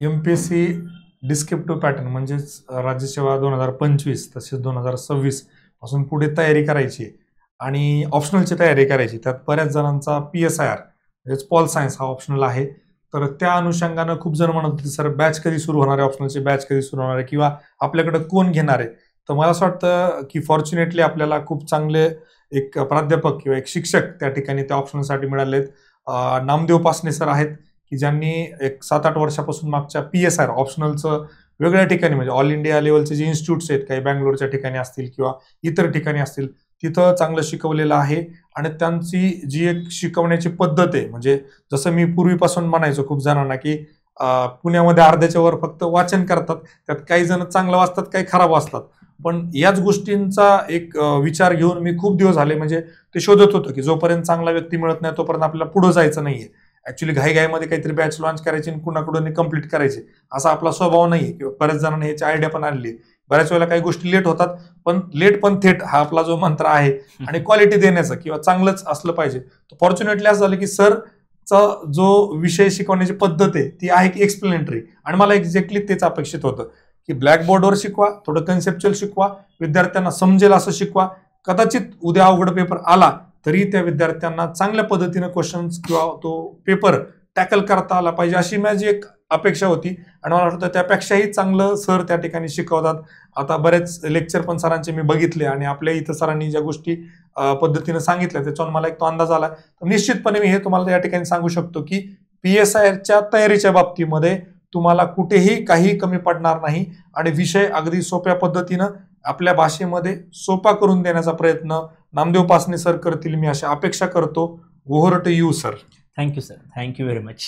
MPSC descriptive pattern म्हणजेच राज्यसेवा 2025 तसेच 2026 पासून पुढे तयारी करायची आणि ऑप्शनलची तयारी करायची. त्यात बऱ्याच जणांचा PSIR म्हणजेच पॉल सायन्स हा ऑप्शनल आहे. तर त्या अनुषंगानं खूप जण म्हणत होते सर बॅच कधी सुरू होणार आहे, ऑप्शनलची बॅच कधी सुरू होणार आहे किंवा आपल्याकडे कोण घेणार आहे. तर मला असं वाटतं की फॉर्च्युनेटली आपल्याला खूप चांगले एक प्राध्यापक किंवा एक शिक्षक त्या ठिकाणी त्या ऑप्शनलसाठी मिळालेत. नामदेव पासने सर आहेत की ज्यांनी एक 7-8 वर्षापासून मागच्या PSIR ऑप्शनलचं वेगळ्या ठिकाणी म्हणजे ऑल इंडिया लेवलचे जे इन्स्टिट्यूट्स आहेत काही बँगलोरच्या ठिकाणी असतील किंवा इतर ठिकाणी असतील तिथं चांगलं शिकवलेलं आहे. आणि त्यांची जी एक शिकवण्याची पद्धत आहे म्हणजे जसं मी पूर्वीपासून म्हणायचो खूप जणांना की पुण्यामध्ये अर्ध्याच्या वर फक्त वाचन करतात, त्यात काही जण चांगलं वाचतात काही खराब वाचतात. पण याच गोष्टींचा एक विचार घेऊन मी खूप दिवस झाले म्हणजे ते शोधत होतो की जोपर्यंत चांगला व्यक्ती मिळत नाही तोपर्यंत आपल्याला पुढे जायचं नाहीये. ऍक्च्युली घाईघाईमध्ये काहीतरी बॅच लॉन्च करायची आणि कुणाकडून कंप्लीट करायची असा आपला स्वभाव नाहीये किंवा बऱ्याच जणांना याची आयडिया पण आलेली. बऱ्याच वेळेला काही गोष्टी लेट होतात पण लेट पण थेट हा आपला जो मंत्र आहे आणि क्वालिटी देण्याचा किंवा चांगलंच असलं पाहिजे. फॉर्च्युनेटली असं झालं की सरचा जो विषय शिकवण्याची पद्धत आहे ती आहे की एक्सप्लेनेटरी आणि मला एक्झॅक्टली तेच अपेक्षित होतं की ब्लॅकबोर्डवर शिकवा, थोडं कन्सेप्च्युअल शिकवा, विद्यार्थ्यांना समजेल असं शिकवा. कदाचित उद्या अवघड पेपर आला तरी त्या विद्यार्थ्यांना चांगल्या पद्धतीनं क्वेश्चन्स किंवा तो पेपर टॅकल करता आला पाहिजे अशी माझी एक अपेक्षा होती. आणि मला वाटतं त्यापेक्षाही चांगलं सर त्या ठिकाणी शिकवतात. आता बरेच लेक्चर पण सरांचे मी बघितले आणि आपल्या इथं सरांनी ज्या गोष्टी पद्धतीने सांगितल्या त्याच्यावर मला एक तो अंदाज आला. तर निश्चितपणे मी हे तुम्हाला या ठिकाणी सांगू शकतो की PSIRच्या तयारीच्या बाबतीमध्ये तुम्हाला कुठेही काही कमी पडणार नाही आणि विषय अगदी सोप्या पद्धतीनं आपल्या भाषेमध्ये सोपा करून देण्याचा प्रयत्न नामदेव पासने सर करतील मी अशी अपेक्षा करतो. Over to you sir. Thank you sir, thank you very much.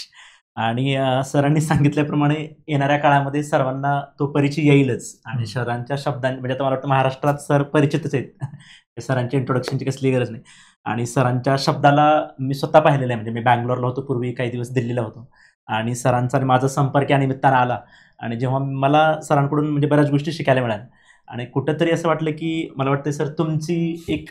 आणि सरांनी सांगितल्याप्रमाणे येणाऱ्या काळामध्ये सर्वांना तो परिचय येईलच आणि सरांच्या शब्दांनी म्हणजे आता मला वाटतं महाराष्ट्रात सर परिचितच आहेत. सरांच्या इंट्रोडक्शनची कसली गरज नाही. आणि सरांच्या शब्दाला मी स्वतः पाहिलेलं आहे म्हणजे मी बँगलोरला होतो पूर्वी, काही दिवस दिल्लीला होतो आणि सरांचा आणि माझा संपर्क या निमित्तानं आला आणि जेव्हा मला सरांकडून म्हणजे बऱ्याच गोष्टी शिकायला मिळाल्या आणि कुठंतरी असं वाटलं की मला वाटतं सर तुमची एक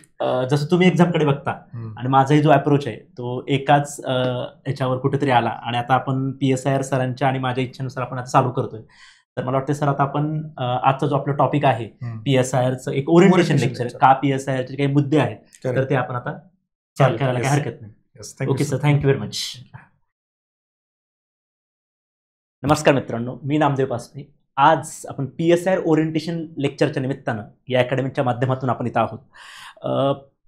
जसं तुम्ही एक्झामकडे बघता आणि माझाही जो अप्रोच आहे तो एकाच याच्यावर कुठेतरी आला आणि आता आपण PSIR सरांच्या आणि माझ्या इच्छेनुसार आपण आता चालू करतोय. तर मला वाटतं सर आता आपण आजचा जो आपला टॉपिक आहे PSIRचं एक ओरिएंटेशन लेक्चर का PSIRचे काही मुद्दे आहेत तर ते आपण आता चालू करायला काही हरकत नाही. Okay sir, thank you very much. नमस्कार मित्रांनो, मी नामदेव पासने. आज आपण PSIR ओरिएंटेशन लेक्चरच्या निमित्तानं या अकॅडमीच्या माध्यमातून आपण इथं आहोत.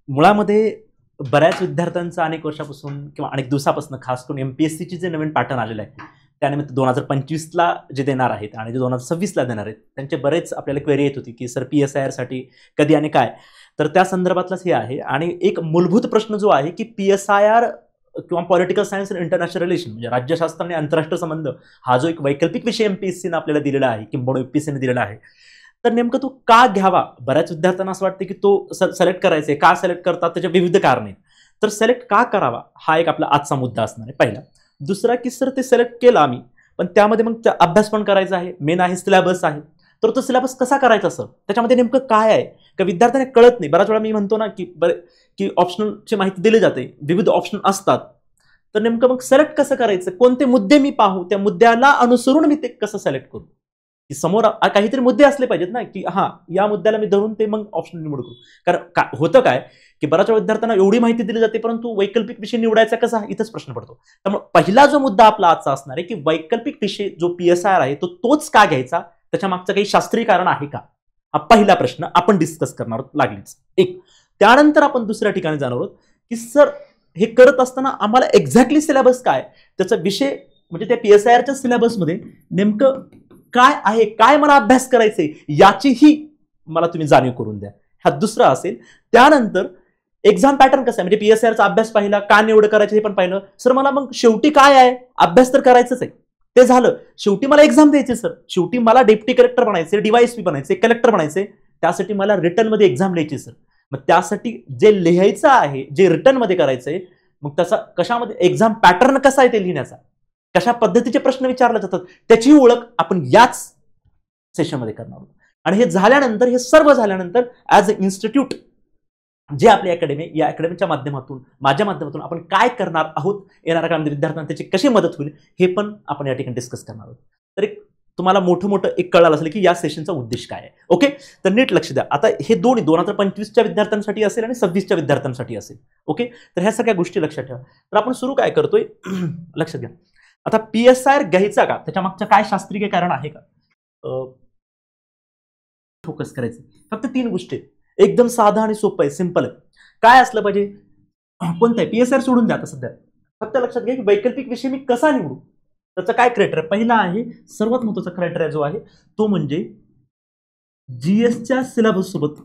मुळामध्ये बऱ्याच विद्यार्थ्यांचं अनेक वर्षापासून किंवा अनेक दिवसापासून खास करून MPSCचे जे नवीन पॅटर्न आलेले आहे त्यानिमित्त 2025ला जे देणार आहेत आणि जे 2026ला देणार आहेत त्यांचे बरेच आपल्याला क्वेरी येत होती की सर PSIRसाठी कधी आणि काय. तर त्या संदर्भातलाच हे आहे आणि एक मूलभूत प्रश्न जो आहे की PSIR किंवा political science and international relation म्हणजे राज्यशास्त्र आणि आंतरराष्ट्रीय संबंध हा जो एक वैकल्पिक विषय MPSCने आपल्याला दिलेला आहे किंवा UPSCने दिलेला आहे तर नेमकं तो का घ्यावा. बऱ्याच विद्यार्थ्यांना असं वाटतं की तो सिलेक्ट करायचा आहे. का सिलेक्ट करतात त्याच्या विविध कारणे आहेत. तर सिलेक्ट का करावा हा एक आपला आजचा मुद्दा असणार आहे पहिला. दुसरा की सर ते सिलेक्ट केलं आम्ही पण त्यामध्ये मग अभ्यास पण करायचा आहे, मेन आहे सिलेबस आहे. तर तो सिलेबस कसा करायचा सर, त्याच्यामध्ये नेमकं काय आहे का विद्यार्थ्यांना कळत नाही. बऱ्याच वेळा मी म्हणतो ना की ऑप्शनलची माहिती दिली जाते, विविध ऑप्शन असतात. तर नेमकं मग सिलेक्ट कसं करायचं, कोणते मुद्दे मी पाहू, त्या मुद्द्याला अनुसरून मी ते कसं सिलेक्ट करू. की समोर काहीतरी मुद्दे असले पाहिजेत ना की हा या मुद्द्याला मी धरून ते मग ऑप्शन निवड करू. कारण होतं काय की बऱ्याच विद्यार्थ्यांना एवढी माहिती दिली जाते परंतु वैकल्पिक विषय निवडायचा कसा इथंच प्रश्न पडतो. त्यामुळे पहिला जो मुद्दा आपला आजचा असणार आहे की वैकल्पिक विषय जो PSIR आहे तो तोच का घ्यायचा, त्याच्या मागचं काही शास्त्रीय कारण आहे का, हा पहिला प्रश्न आपण डिस्कस करणार आहोत लागलीच एक. त्यानंतर आपण दुसऱ्या ठिकाणी जाणार आहोत की सर हे करत असताना आम्हाला एक्झॅक्टली सिलेबस काय, त्याचा विषय म्हणजे त्या PSIRच्या सिलेबसमध्ये नेमकं काय आहे, काय मला अभ्यास करायचंय याचीही मला तुम्ही जाणीव करून द्या. हा दुसरा असेल. त्यानंतर एक्झाम पॅटर्न कसं आहे म्हणजे PSIRचा अभ्यास पाहिला, का निवड करायचं हे पण पाहिलं. सर मला मग शेवटी काय आहे, अभ्यास तर करायचंच आहे ते झालं, शेवटी मला एक्झाम द्यायची सर, शेवटी मला डेप्टी कलेक्टर बनायचे, DYSP बनायचे, कलेक्टर बनायचे, त्यासाठी मला रिटर्न मध्ये एक्झाम द्यायची सर. मग त्यासाठी जे लिहायचं आहे, जे रिटर्न मध्ये करायचंय, मग त्याचा कशामध्ये एक्झाम पॅटर्न कसा आहे ते लिहिण्याचा, कशा पद्धतीचे प्रश्न विचारले जातात त्याची ओळख आपण याच सेशनमध्ये करणार आहोत. आणि हे झाल्यानंतर, हे सर्व झाल्यानंतर ॲज अ इन्स्टिट्यूट जे आपली अकॅडमी, या अकॅडमीच्या माध्यमातून, माझ्या माध्यमातून आपण काय करणार आहोत, येणाऱ्या काळामध्ये विद्यार्थ्यांना त्याची कशी मदत होईल हे पण आपण या ठिकाणी डिस्कस करणार आहोत. तर एक तुम्हाला मोठं मोठं एक कळालं असेल की या सेशनचा उद्देश काय आहे. ओके, तर नीट लक्ष द्या. आता हे दोन्ही 2025च्या विद्यार्थ्यांसाठी असेल आणि 26च्या विद्यार्थ्यांसाठी असेल. ओके, तर ह्या सगळ्या गोष्टी लक्षात ठेवा. तर आपण सुरू काय करतोय लक्षात घ्या. आता PSIR घ्यायचा का, त्याच्या मागचं काय शास्त्रीय कारण आहे का, फोकस करायचं. फक्त 3 गोष्टी एकदम साधा आणि सोपं आहे, सिंपल आहे. काय असलं पाहिजे, कोणतं आहे PSIR सोडून द्या आता सध्या. फक्त लक्षात घ्या की वैकल्पिक विषय मी कसा निवडू, त्याचा काय क्रायटेरिया. पहिला आहे, सर्वात महत्त्वाचा क्रायटेरिया जो आहे तो म्हणजे जीएसच्या सिलेबस सोबत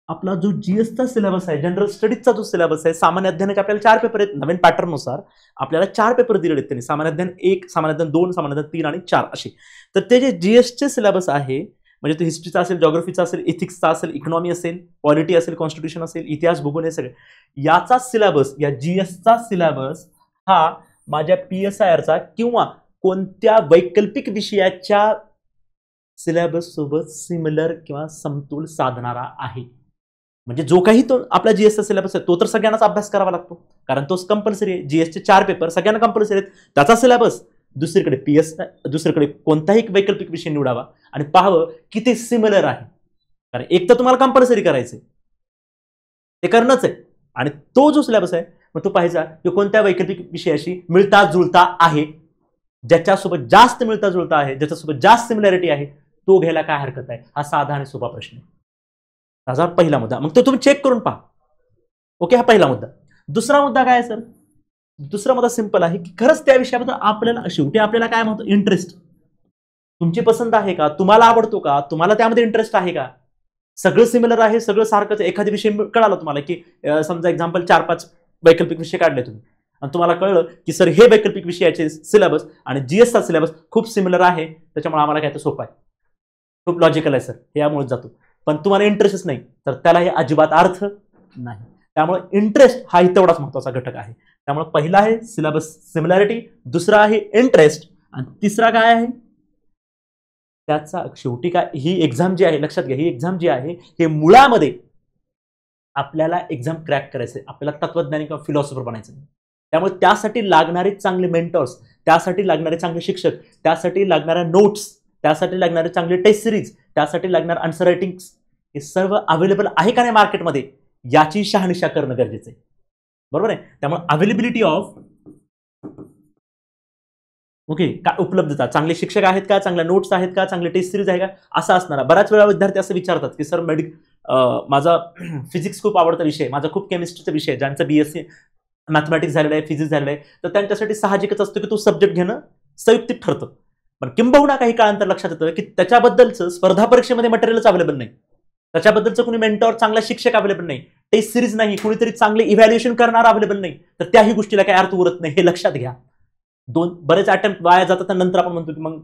आपला जो जीएसचा सिलेबस आहे, जनरल स्टडीजचा जो सिलेबस आहे, सामान्य अध्ययनाचे आपल्याला 4 पेपर आहेत. नवीन पॅटर्ननुसार आपल्याला 4 पेपर दिलेले आहेत त्यांनी, सामान्य अध्ययन 1, सामान्य अध्ययन 2, सामान्य अध्ययन 3 आणि 4 असे. तर ते जे जीएसचे सिलेबस आहे, म्हणजे तो हिस्ट्रीचा असेल, जॉग्राफीचा असेल, इथिक्सचा असेल, इकॉनॉमी असेल, पॉलिटी असेल, कॉन्स्टिट्यूशन असेल, इतिहास, भूगोल, हे सगळे याचा सिलेबस, या जीएसचा सिलेबस हा माझ्या PSIRचा किंवा कोणत्या वैकल्पिक विषयाच्या सिलेबस सोबत सिमिलर किंवा समतोल साधणारा आहे. म्हणजे जो काही तो आपला जीएसचा सिलेबस आहे तो तर सगळ्यांनाच अभ्यास करावा लागतो, कारण तोच कंपल्सरी आहे. जीएसचे 4 पेपर सगळ्यांना कंपल्सरी आहेत, त्याचा सिलेबस. दुसरीकडे कोणताही एक वैकल्पिक विषय निवडावा आणि पाहावं की ते सिमिलर आहे. कारण एक तर तुम्हाला कंपल्सरी करायचंय, ते करणंच आहे, आणि तो जो सिलेबस आहे मग तो पाहायचा की कोणत्या वैकल्पिक विषयाशी मिळता जुळता आहे, ज्याच्यासोबत जास्त मिळता जुळता आहे, ज्याच्यासोबत जास्त सिमिलॅरिटी आहे, तो घ्यायला काय हरकत आहे. हा साधा आणि सोपा प्रश्न आहे. हा पहिला मुद्दा, मग तो तुम्ही चेक करून पहा. ओके, हा पहिला मुद्दा. दुसरा मुद्दा काय आहे सर, दुसरा मुद्दा सिंपल आहे की खरंच त्या विषयाबद्दल आपल्याला शेवटी आपल्याला काय म्हणतो, इंटरेस्ट. तुमची पसंत आहे का, तुम्हाला आवडतो का, तुम्हाला त्यामध्ये इंटरेस्ट आहे का. सगळं सिमिलर आहे, सगळं सारखंच. एखादा विषय कळाला तुम्हाला की समजा एक्झाम्पल 4-5 वैकल्पिक विषय काढले तुम्ही आणि तुम्हाला कळलं की सर हे वैकल्पिक विषयाचे सिलेबस आणि जीएसचा सिलेबस खूप सिमिलर आहे, त्याच्यामुळे आम्हाला काय तर सोपं आहे, खूप लॉजिकल आहे सर, हे यामुळे जातो. पण तुम्हाला इंटरेस्टच नाही तर त्याला हे अजिबात अर्थ नाही. त्यामुळे इंटरेस्ट हा तेवढाच महत्त्वाचा घटक आहे. त्यामुळे पहिला आहे सिलेबस सिमिलॅरिटी, दुसरा आहे इंटरेस्ट, आणि तिसरा काय आहे त्याचा शेवटी काय. ही एक्झाम जी आहे, लक्षात घ्या, ही एक्झाम जी आहे हे मुळामध्ये आपल्याला एक्झाम क्रॅक करायचंय, आपल्याला तत्वज्ञानी किंवा फिलॉसॉफर बनायचं. त्यामुळे त्यासाठी लागणारे चांगले मेंटर्स, त्यासाठी लागणारे चांगले शिक्षक, त्यासाठी लागणाऱ्या नोट्स, त्यासाठी लागणारे चांगले टेस्ट सिरीज, त्यासाठी लागणारे आन्सर रायटिंग, हे सर्व अवेलेबल आहे का नाही मार्केटमध्ये, याची शहानिशा करणं गरजेचं आहे. बरोबर आहे. त्यामुळे अवेलेबिलिटी ऑफ, ओके, काय उपलब्धता, चांगले शिक्षक आहेत का, चांगल्या नोट्स आहेत का, चांगले टेस्ट सिरीज आहे का, असं असणार. बऱ्याच वेळा विद्यार्थी असं विचारतात की सर माझा फिजिक्स खूप आवडता विषय, माझा खूप केमिस्ट्रीचा विषय, ज्यांचा BSc मॅथमॅटिक्स झालेला आहे, फिजिक्स झालेलं आहे, तर त्यांच्यासाठी साहजिकच असतं की तो सब्जेक्ट घेणं संयुक्तिक ठरतं. पण किंबहुना काही काळानंतर लक्षात येतं की त्याच्याबद्दलचं स्पर्धा परीक्षेमध्ये मटेरियलच अवेलेबल नाही, त्याच्याबद्दलचं कुणी मेंटॉर, चांगला शिक्षक अवेलेबल नाही, टेस्ट सिरीज नाही, कुणीतरी चांगले इव्हॅल्युएशन करणार अवेलेबल नाही, तर त्याही गोष्टीला काही अर्थ उरत नाही. हे लक्षात घ्या. बरेच अटेम्प्ट वाया जातात आणि नंतर आपण म्हणतो की मग.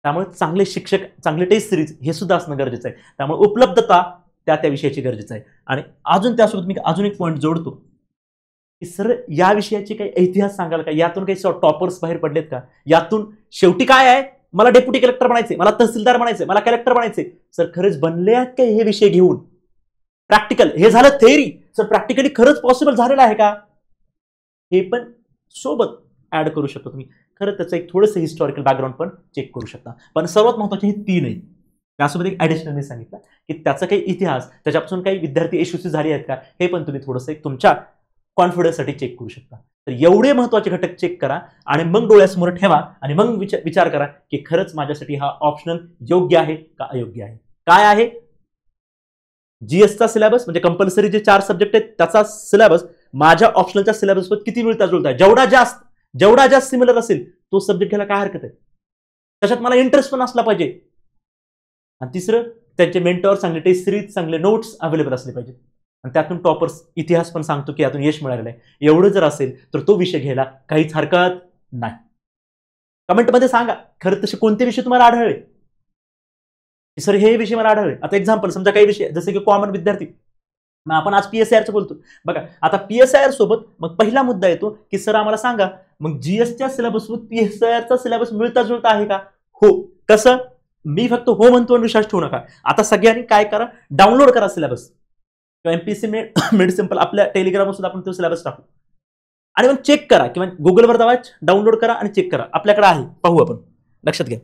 त्यामुळे चांगले शिक्षक, चांगले टेस्ट सिरीज हे सुद्धा असणं गरजेचं आहे. त्यामुळे उपलब्धता त्या विषयाची गरजेचं आहे. आणि अजून त्यासोबत मी अजून एक पॉईंट जोडतो की सर या विषयाचे काही इतिहास सांगाल का, यातून काही टॉपर्स बाहेर पडलेत का, यातून शेवटी काय आहे, मला डेप्युटी कलेक्टर बनायचे, मला तहसीलदार बनायचे, मला कलेक्टर बनायचे. सर खरंच बनले आहेत का हे विषय घेऊन, प्रॅक्टिकल, हे झालं थेअरी, सर प्रॅक्टिकली खरंच पॉसिबल झालेलं आहे का, हे पण सोबत ऍड करू शकतो तुम्ही. खरं त्याचं एक थोडंसं हिस्टॉरिकल बॅकग्राऊंड पण चेक करू शकता. पण सर्वात महत्त्वाचे हे 3 आहेत. त्यासोबत एक ऍडिशनल मी सांगितलं की त्याचा काही इतिहास, त्याच्यापासून काही विद्यार्थी यशस्वी झाले आहेत का, हे पण तुम्ही थोडंसं एक तुमच्या कॉन्फिडन्ससाठी चेक करू शकता. तर एवढे महत्त्वाचे घटक चेक करा आणि मग डोळ्यासमोर ठेवा आणि मग विचार करा की खरंच माझ्यासाठी हा ऑप्शनल योग्य आहे का अयोग्य आहे. काय आहे, जीएसचा सिलेबस म्हणजे कंपल्सरी जे 4 सब्जेक्ट आहेत त्याचा सिलेबस माझ्या ऑप्शनलच्या सिलेबसवर किती मिळता जुळता आहे, जेवढा जास्त सिमिलर असेल तो सब्जेक्ट घ्यायला काय हरकत आहे, त्याच्यात मला इंटरेस्ट पण असला पाहिजे. आणि तिसरं, त्यांचे मेंटॉर, चांगले टेस्ट सिरीज, चांगले नोट्स अवेलेबल असले पाहिजेत. आणि त्यातून टॉपर्स इतिहास पण सांगतो की यातून यश मिळालेलं आहे, एवढं जर असेल तर तो विषय घ्यायला काहीच हरकत नाही. कमेंटमध्ये सांगा खरं तसे कोणते विषय तुम्हाला आढळले, सर हे विषय मला आढळले. आता एक्झाम्पल समजा काही विषय जसे की कॉमन विद्यार्थी, मग आपण आज PSIRचं बोलतो बघा. आता PSIR सोबत मग पहिला मुद्दा येतो की सर आम्हाला सांगा मग जीएसच्या सिलेबससोबत PSIRचा सिलेबस मिळता जुळता आहे का. हो, कसं, मी फक्त हो म्हणतो आणि विश्वास ठेवू नका. आता सगळ्यांनी काय करा, डाउनलोड करा सिलेबस किंवा MPSC मेड सिंपल आपल्या टेलिग्रामवर सुद्धा आपण तो सिलेबस टाकू. आणि मग चेक करा किंवा गुगलवर जावा, डाउनलोड करा आणि चेक करा. आपल्याकडे आहे, पाहू आपण. लक्षात घ्या.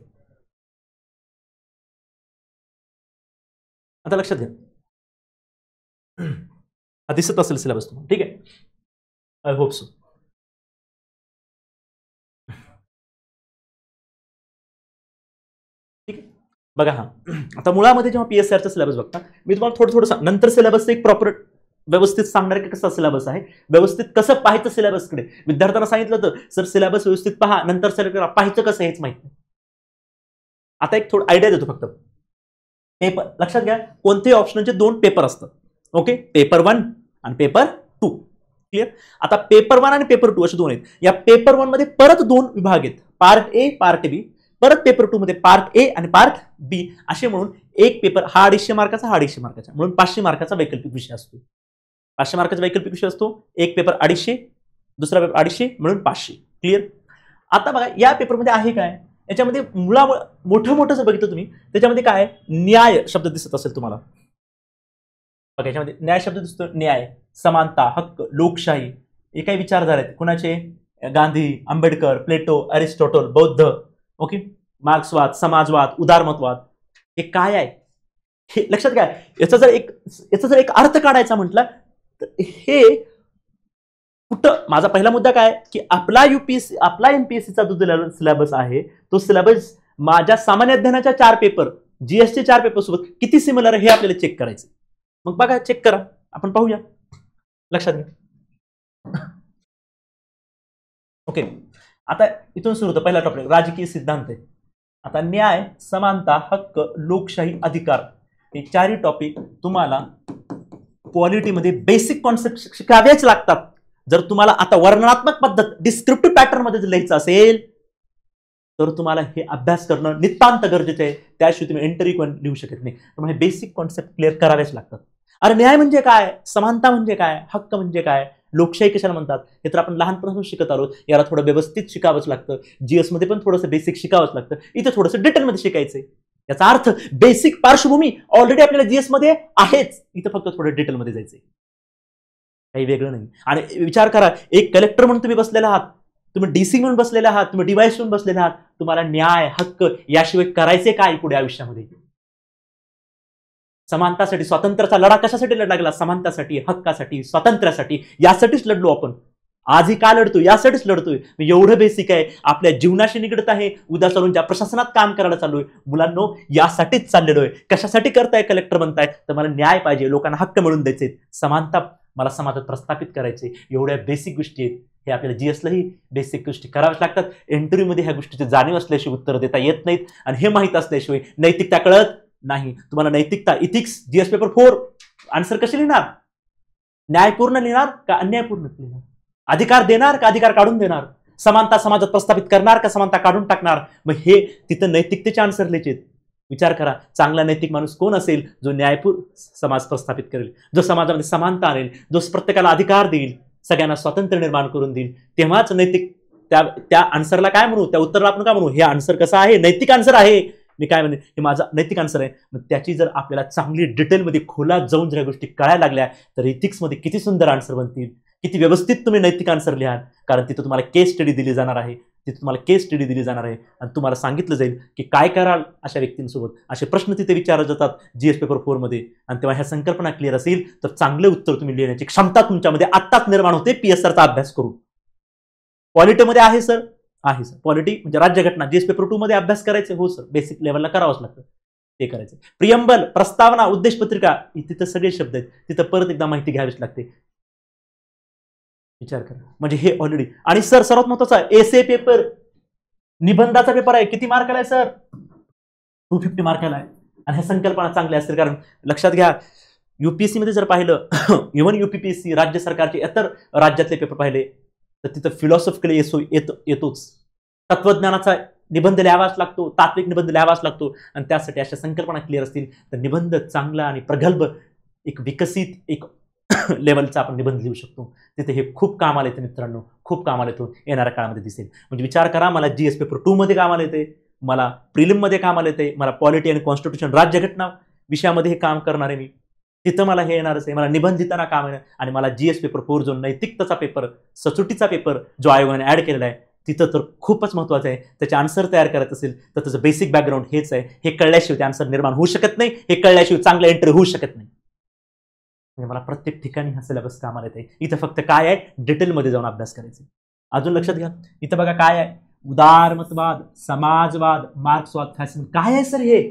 आता लक्षात घ्या, दिसत असेल सिलेबस तुम्हाला. ठीक आहे, आय होप सो. ठीक आहे, बघा. हा आता मुळामध्ये जेव्हा पीएसआरचा सिलेबस बघता, मी तुम्हाला थोडं नंतर सिलेबस एक प्रॉपर व्यवस्थित सांगणार की कसा सिलेबस आहे, व्यवस्थित कसं पाहायचं सिलेबसकडे. विद्यार्थ्यांना सांगितलं तर सर सिलेबस व्यवस्थित पहा, नंतर सिलेक्ट करा. पाहायचं कसं हेच माहित नाही. आता एक थोडं आयडिया देतो फक्त. पेपर लक्षात घ्या, कोणत्याही ऑप्शनचे 2 पेपर असतात. ओके, पेपर 1 आणि पेपर 2. क्लिअर. आता पेपर 1 आणि पेपर 2 असे 2 आहेत. या पेपर 1 मध्ये परत 2 विभाग आहेत, पार्ट ए, पार्ट बी. परत पेपर 2 मध्ये पार्ट ए आणि पार्ट बी असे म्हणून एक पेपर हा 250 मार्काचा, हा 250 मार्काचा, म्हणून 500 मार्काचा वैकल्पिक विषय असतो. 500 मार्काचा वैकल्पिक विषय असतो. एक पेपर 250, दुसरा पेपर 250, म्हणून 500. क्लिअर. आता बघा या पेपरमध्ये आहे काय, याच्यामध्ये मोठं जर बघितलं तुम्ही, त्याच्यामध्ये काय न्याय शब्द दिसत असेल तुम्हाला. बघा याच्यामध्ये न्याय शब्द दिसतो. न्याय, समानता, हक्क, लोकशाही हे काही विचारधारा आहेत. कुणाचे? गांधी, आंबेडकर, प्लेटो, अरिस्टॉटल, बौद्ध. ओके, मार्क्सवाद, समाजवाद, उदारमतवाद. हे काय आहे हे लक्षात घ्या. याचा जर एक अर्थ काढायचा म्हटलं तर हे कुठं, माझा पहिला मुद्दा काय की आपला एमपीएससीचा जो सिलेबस आहे तो सिलेबस माझ्या सामान्य अध्ययनाच्या 4 पेपर, जीएसचे 4 पेपर सोबत किती सिमिलर आहे हे आपल्याला चेक करायचं. मग बघा, चेक करा, आपण पाहूया. लक्षात घ्या. ओके, आता इथून सुरू होतं पहिला टॉपिक, राजकीय सिद्धांत आहे. आता न्याय, समानता, हक्क, लोकशाही, अधिकार हे 4 टॉपिक तुम्हाला पॉलिटीमध्ये बेसिक कॉन्सेप्ट शिकावेच लागतात. जर तुम्हाला आता वर्णनात्मक पद्धत डिस्क्रिप्टिव्ह पॅटर्न मध्ये जर लिहायचं असेल तर तुम्हाला हे अभ्यास करणं नितांत गरजेचं आहे. त्याशिवाय तुम्ही एंट्री लिहू शकत नाही. त्यामुळे बेसिक कॉन्सेप्ट क्लिअर करावेच लागतात. अरे न्याय म्हणजे काय, समानता म्हणजे काय, हक्क म्हणजे काय, लोकशाही कशाला म्हणतात हे तर आपण लहानपणापासून शिकत आलो. याला थोडं व्यवस्थित शिकावंच लागतं. जीएस मध्ये पण थोडंसं बेसिक शिकावंच लागतं. इथे थोडंसं डिटेलमध्ये शिकायचंय. याचा अर्थ बेसिक पार्श्वभूमी ऑलरेडी आपल्याला जीएस मध्ये आहेच, इथं फक्त थोडं डिटेलमध्ये जायचंय, काही वेगळं नाही. आणि विचार करा, एक कलेक्टर म्हणून तुम्ही बसलेला आहात, तुम्ही डीसी म्हणून बसलेले आहात, तुम्ही डिवायस म्हणून बसलेले आहात. तुम्हाला न्याय, हक्क याशिवाय करायचे काय पुढे आयुष्यामध्ये? समानतासाठी, स्वातंत्र्याचा लढा कशासाठी लढला गेला? समानतासाठी, हक्कासाठी, स्वातंत्र्यासाठी. यासाठीच लढलो आपण. आजही का लढतोय? यासाठीच लढतोय. एवढं बेसिक आहे, आपल्या जीवनाशी निगडीत आहे. उद्या चालून ज्या प्रशासनात काम करायला चाललोय मुलांनो, यासाठीच चाललेलो आहे. कशासाठी करताय? कलेक्टर बनताय तर मला न्याय पाहिजे, लोकांना हक्क मिळून द्यायचे, समानता मला समाजात प्रस्थापित करायचे. एवढ्या बेसिक गोष्टी आहेत. हे आपल्याला जीएसलाही बेसिक गोष्टी कराव्याच लागतात. इंटरव्ह्यूमध्ये ह्या गोष्टीची जाणीव असल्याशिवाय उत्तर देता येत नाहीत. आणि हे माहीत असल्याशिवाय नैतिकता कळत नाही. तुम्हाला नैतिकता, इथिक्स, जीएस पेपर 4 आन्सर कसे लिहिणार? न्यायपूर्ण लिहिणार का अन्यायपूर्ण लिहिणार? अधिकार देणार का अधिकार काढून देणार? समानता समाजात प्रस्थापित करणार का समानता काढून टाकणार? मग हे तिथं नैतिकतेचे आन्सर लिहायचे. विचार करा, चांगला नैतिक माणूस कोण असेल? जो न्यायपूर्ण समाज प्रस्थापित करेल, जो समाजामध्ये समानता आणेल, जो प्रत्येकाला अधिकार देईल, सगळ्यांना स्वातंत्र्य निर्माण करून देईल. तेव्हाच नैतिक. त्या आन्सरला काय म्हणू, त्या उत्तराला आपण काय म्हणू? हे आन्सर कसं आहे? नैतिक आन्सर आहे. मी काय म्हणेन, हे माझा नैतिक आन्सर आहे. मग त्याची जर आपल्याला चांगली डिटेलमध्ये खोलात जाऊन जर गोष्टी कळायला लागल्या तर इथिक्समध्ये किती सुंदर आन्सर बनतील, किती व्यवस्थित तुम्ही नैतिक आन्सर लिहाल. कारण तिथं तुम्हाला केस स्टडी दिली जाणार आहे. आणि तुम्हाला सांगितलं जाईल की काय कराल अशा व्यक्तींसोबत. असे प्रश्न तिथे विचारले जातात जीएस पेपर 4 मध्ये. आणि तेव्हा ह्या संकल्पना क्लिअर असेल तर चांगले उत्तर तुम्ही लिहिण्याची क्षमता तुमच्यामध्ये आत्ताच निर्माण होते पीएसआरचा अभ्यास करून. पॉलिटीमध्ये आहे सर? आहे सर. पॉलिटी म्हणजे राज्यघटना जीएस पेपर 2 मध्ये अभ्यास करायचे? हो सर, बेसिक लेवलला करावंच लागतं, ते करायचं. प्रियम्बल, प्रस्तावना, उद्देशपत्रिका, तिथं सगळे शब्द आहेत. तिथं परत एकदा माहिती घ्यावीच लागते. विचार करा, म्हणजे हे ऑलरेडी. आणि सर सर्वात महत्वाचा एसे पेपर, निबंधाचा पेपर आहे. किती मार्काला आहे सर? 250 मार्काला आहे. आणि ह्या संकल्पना चांगल्या असतील. कारण लक्षात घ्या, युपीएससी मध्ये जर पाहिलं, इव्हन यूपीपीएससी राज्य सरकारचे इतर राज्यातले पेपर पाहिले तर तिथं फिलॉसॉफिकल येतोच. तत्वज्ञानाचा निबंध लिहावाच लागतो, तात्विक निबंध लिहावाच लागतो. आणि त्यासाठी अशा संकल्पना क्लिअर असतील तर निबंध चांगला आणि प्रगल्भ, एक विकसित, एक लेवलचा आपण निबंध लिहू शकतो. तिथे हे खूप कामाला येते मित्रांनो, खूप कामाला येतो. येणाऱ्या काळामध्ये दिसेल. म्हणजे विचार करा, मला जीएस पेपर 2 मध्ये कामाला येते, मला प्रिलिम मध्ये कामाला येते, मला पॉलिटी आणि कॉन्स्टिट्यूशन राज्यघटना विषयामध्ये हे काम करणार आहे मी. तिथं मला हे येणारच आहे, मला निबंधिताना काम आहे, आणि मला जीएस पेपर 4 जो नैतिकतेचा पेपर, सचोटीचा पेपर जो आयोगाने ऍड केलेला आहे, तिथं तर खूपच महत्वाचं आहे. त्याचे आन्सर तयार करायचं असेल तर त्याचं बेसिक बॅकग्राऊंड हेच आहे. हे कळल्याशिवाय ते आन्सर निर्माण होऊ शकत नाही, हे कळल्याशिवाय चांगलं एंट्री होऊ शकत नाही. म्हणजे मला प्रत्येक ठिकाणी हा सिलेबस कामाला येते. इथं फक्त काय आहे, डिटेलमध्ये जाऊन अभ्यास करायचा. अजून लक्षात घ्या, इथं बघा काय आहे, उदारमतवाद, समाजवाद, मार्क्सवाद, फॅशन. काय आहे सर हे?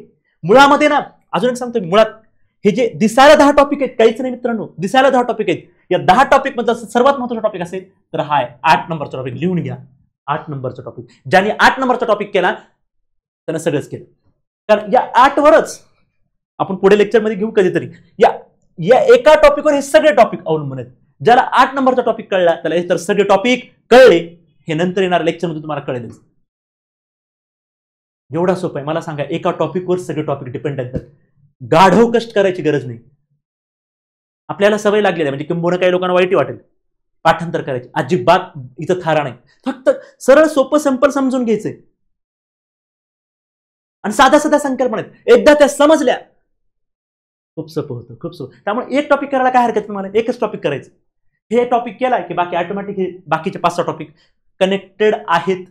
मुळामध्ये ना, अजून एक सांगतो, मुळात हे जे दिसायला 10 टॉपिक आहेत, काहीच नाही मित्रांनो, दिसायला 10 टॉपिक आहेत. या 10 टॉपिक मध्ये सर्वात महत्त्वाचा टॉपिक असेल तर हा आहे 8 नंबरचा टॉपिक. लिहून घ्या, 8 नंबरचा टॉपिक. ज्यांनी 8 नंबरचा टॉपिक केला त्यानं सगळंच केलं. कारण या 8 वरच आपण पुढे लेक्चरमध्ये घेऊ कधीतरी, या एका टॉपिकवर हे सगळे टॉपिक अवलंबून आहेत. ज्याला 8 नंबरचा टॉपिक कळला त्याला इतर सगळे टॉपिक कळले, हे नंतर येणाऱ्या लेक्चरमध्ये तुम्हाला कळेलच. एवढा सोपं आहे. मला सांगा, एका टॉपिकवर सगळे टॉपिक डिपेंड आहेत. गाढव कष्ट करायची गरज नाही. आपल्याला सवय लागलेली आहे, म्हणजे किंबहुना काही लोकांना वाईट वाटेल पाठांतर करायची, अजिबात इथं थारा नाही. फक्त सरळ सोपं सिंपल समजून घ्यायचंय आणि साध्या साध्या संकल्पना आहेत. एकदा त्या समजल्या खूप सोपं होतं, खूप सोपं. त्यामुळे एक टॉपिक करायला काय हरकत, तुम्हाला एकच टॉपिक करायचं. हे टॉपिक केला की बाकी ऑटोमॅटिक बाकीचे 5-6 टॉपिक कनेक्टेड आहेत.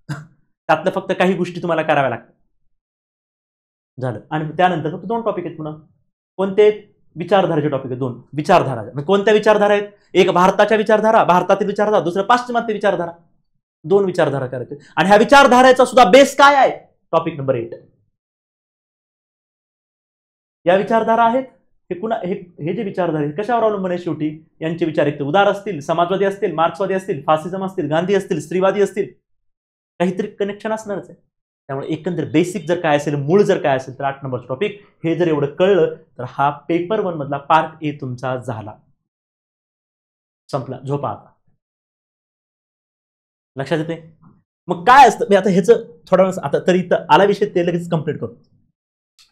त्यातलं फक्त काही गोष्टी तुम्हाला कराव्या लागतात, झालं. आणि त्यानंतर फक्त 2 टॉपिक आहेत पुन्हा. कोणते? विचारधाराचे टॉपिक आहेत 2. विचारधारा. कोणत्या विचारधारा आहेत? एक भारताच्या विचारधारा, भारतातील विचारधारा, दुसरं पाश्चिमात्य विचारधारा. 2 विचारधारा करायचे. आणि ह्या विचारधारेचा सुद्धा बेस काय आहे? Topic number 8. या विचारधारा आहेत, हे जे विचारधारा आहेत कशावर अवलंबून आहे? शेवटी यांचे विचार एक उदार असतील, समाजवादी असतील, मार्क्सवादी असतील, फासिझम असतील, गांधी असतील, स्त्रीवादी असतील, काहीतरी कनेक्शन असणारच आहे. त्यामुळे एकंदर बेसिक जर काय असेल, मूळ जर काय असेल तर 8 नंबरचं टॉपिक हे जर एवढं कळलं तर हा पेपर 1 मधला पार्ट ए तुमचा झाला, संपला. झोपा आता. लक्षात येते? मग काय असतं, मी आता ह्याचं थोडा आता तरी इथं आला विषय, ते लगेच कंप्लीट करू,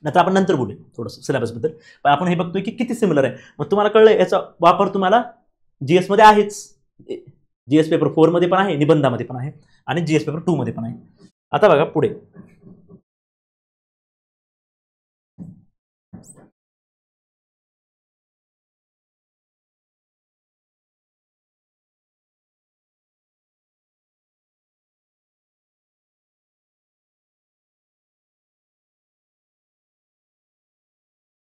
नाहीतर आपण नंतर बोलू थोडंसं सिलेबस बद्दल. पण आपण हे बघतोय की किती सिमिलर आहे. मग तुम्हाला कळलं याचा वापर तुम्हाला जीएस मध्ये आहेच. जीएस पेपर 4 मध्ये पण आहे, निबंधामध्ये पण आहे, आणि जीएस पेपर 2 मध्ये पण आहे. आता बघा पुढे,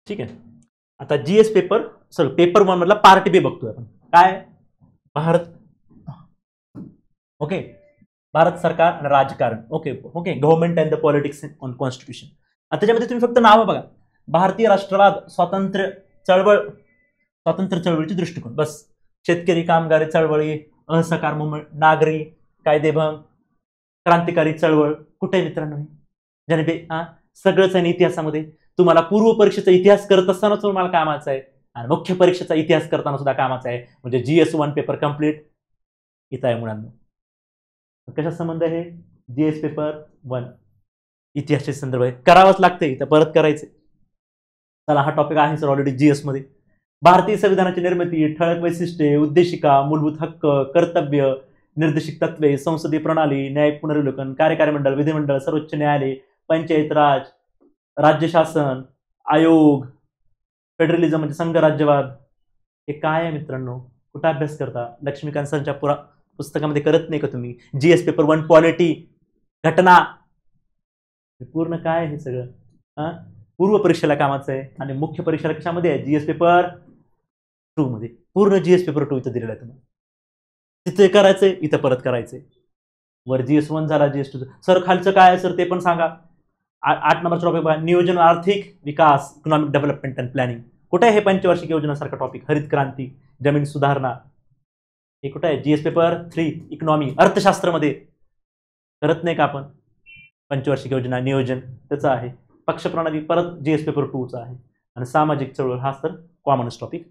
ठीक आहे. आता जीएस पेपर पेपर 1 मधला पार्ट बी बघतोय आपण. काय? भारत, ओके, भारत सरकार आणि राजकारण, okay okay, government and the politics on constitution. आता त्याच्यामध्ये तुम्ही फक्त नावं बघा. भारतीय राष्ट्रवाद, स्वातंत्र्य चळवळीचे दृष्टिकोन, बस. शेतकरी कामगारी चळवळी, असहकार मुवमेंट, नागरी कायदेभंग, क्रांतिकारी चळवळ, कुठे आहे मित्रांनो? ज्याने सगळंच आहे इतिहासामध्ये. तुम्हाला पूर्व परीक्षेचा इतिहास करत असताना तुम्हाला कामाचं आहे, आणि मुख्य परीक्षेचा इतिहास करताना सुद्धा कामाचा आहे. म्हणजे जीएस 1 पेपर कम्प्लीट इथं आहे मुलांना. कशा संबंध आहे? जीएस पेपर 1 इतिहासाचे संदर्भ आहे, करावंच लागते, इथं परत करायचे. चला, हा टॉपिक आहे सर ऑलरेडी जीएस मध्ये. भारतीय संविधानाची निर्मिती, ठळक वैशिष्ट्ये, उद्देशिका, मूलभूत हक्क, कर्तव्य, निर्देशिक तत्वे, संसदीय प्रणाली, न्यायिक पुनर्विलोकन, कार्यकारी मंडळ, विधिमंडळ, सर्वोच्च न्यायालय, पंचायत राज, राज्य शासन, आयोग, फेडरलिझम म्हणजे संघ राज्यवाद. हे काय आहे मित्रांनो? कुठं अभ्यास करता? लक्ष्मीकांत सरच्या पुस्तकामध्ये करत नाही का तुम्ही? जीएस पेपर 1 पॉलिटी, घटना, पूर्ण काय हे सगळं पूर्व परीक्षेला कामाचं आहे, आणि मुख्य परीक्षेला कशामध्ये आहे? जीएस पेपर 2 मध्ये. पूर्ण जीएस पेपर 2 इथं दिलेला आहे तुम्हाला. तिथे करायचंय, इथं परत करायचंय. वर जीएस 1 झाला, जीएस 2. सर खालचं काय आहे सर ते पण सांगा. 8 नंबरचा टॉपिक बघा, नियोजन, आर्थिक विकास, इकॉनॉमिक डेव्हलपमेंट अँड प्लॅनिंग. कुठे आहे हे पंचवार्षिक योजनासारखा टॉपिक? हरित क्रांती, जमीन सुधारणा, हे कुठे आहे? जीएस पेपर 3 इकॉनॉमी, अर्थशास्त्रामध्ये करत नाही का आपण? पंचवार्षिक योजना, नियोजन त्याचं आहे. पक्ष प्रणाली परत जीएस पेपर 2 चा आहे, आणि सामाजिक चळवळ हा तर कॉमनच टॉपिक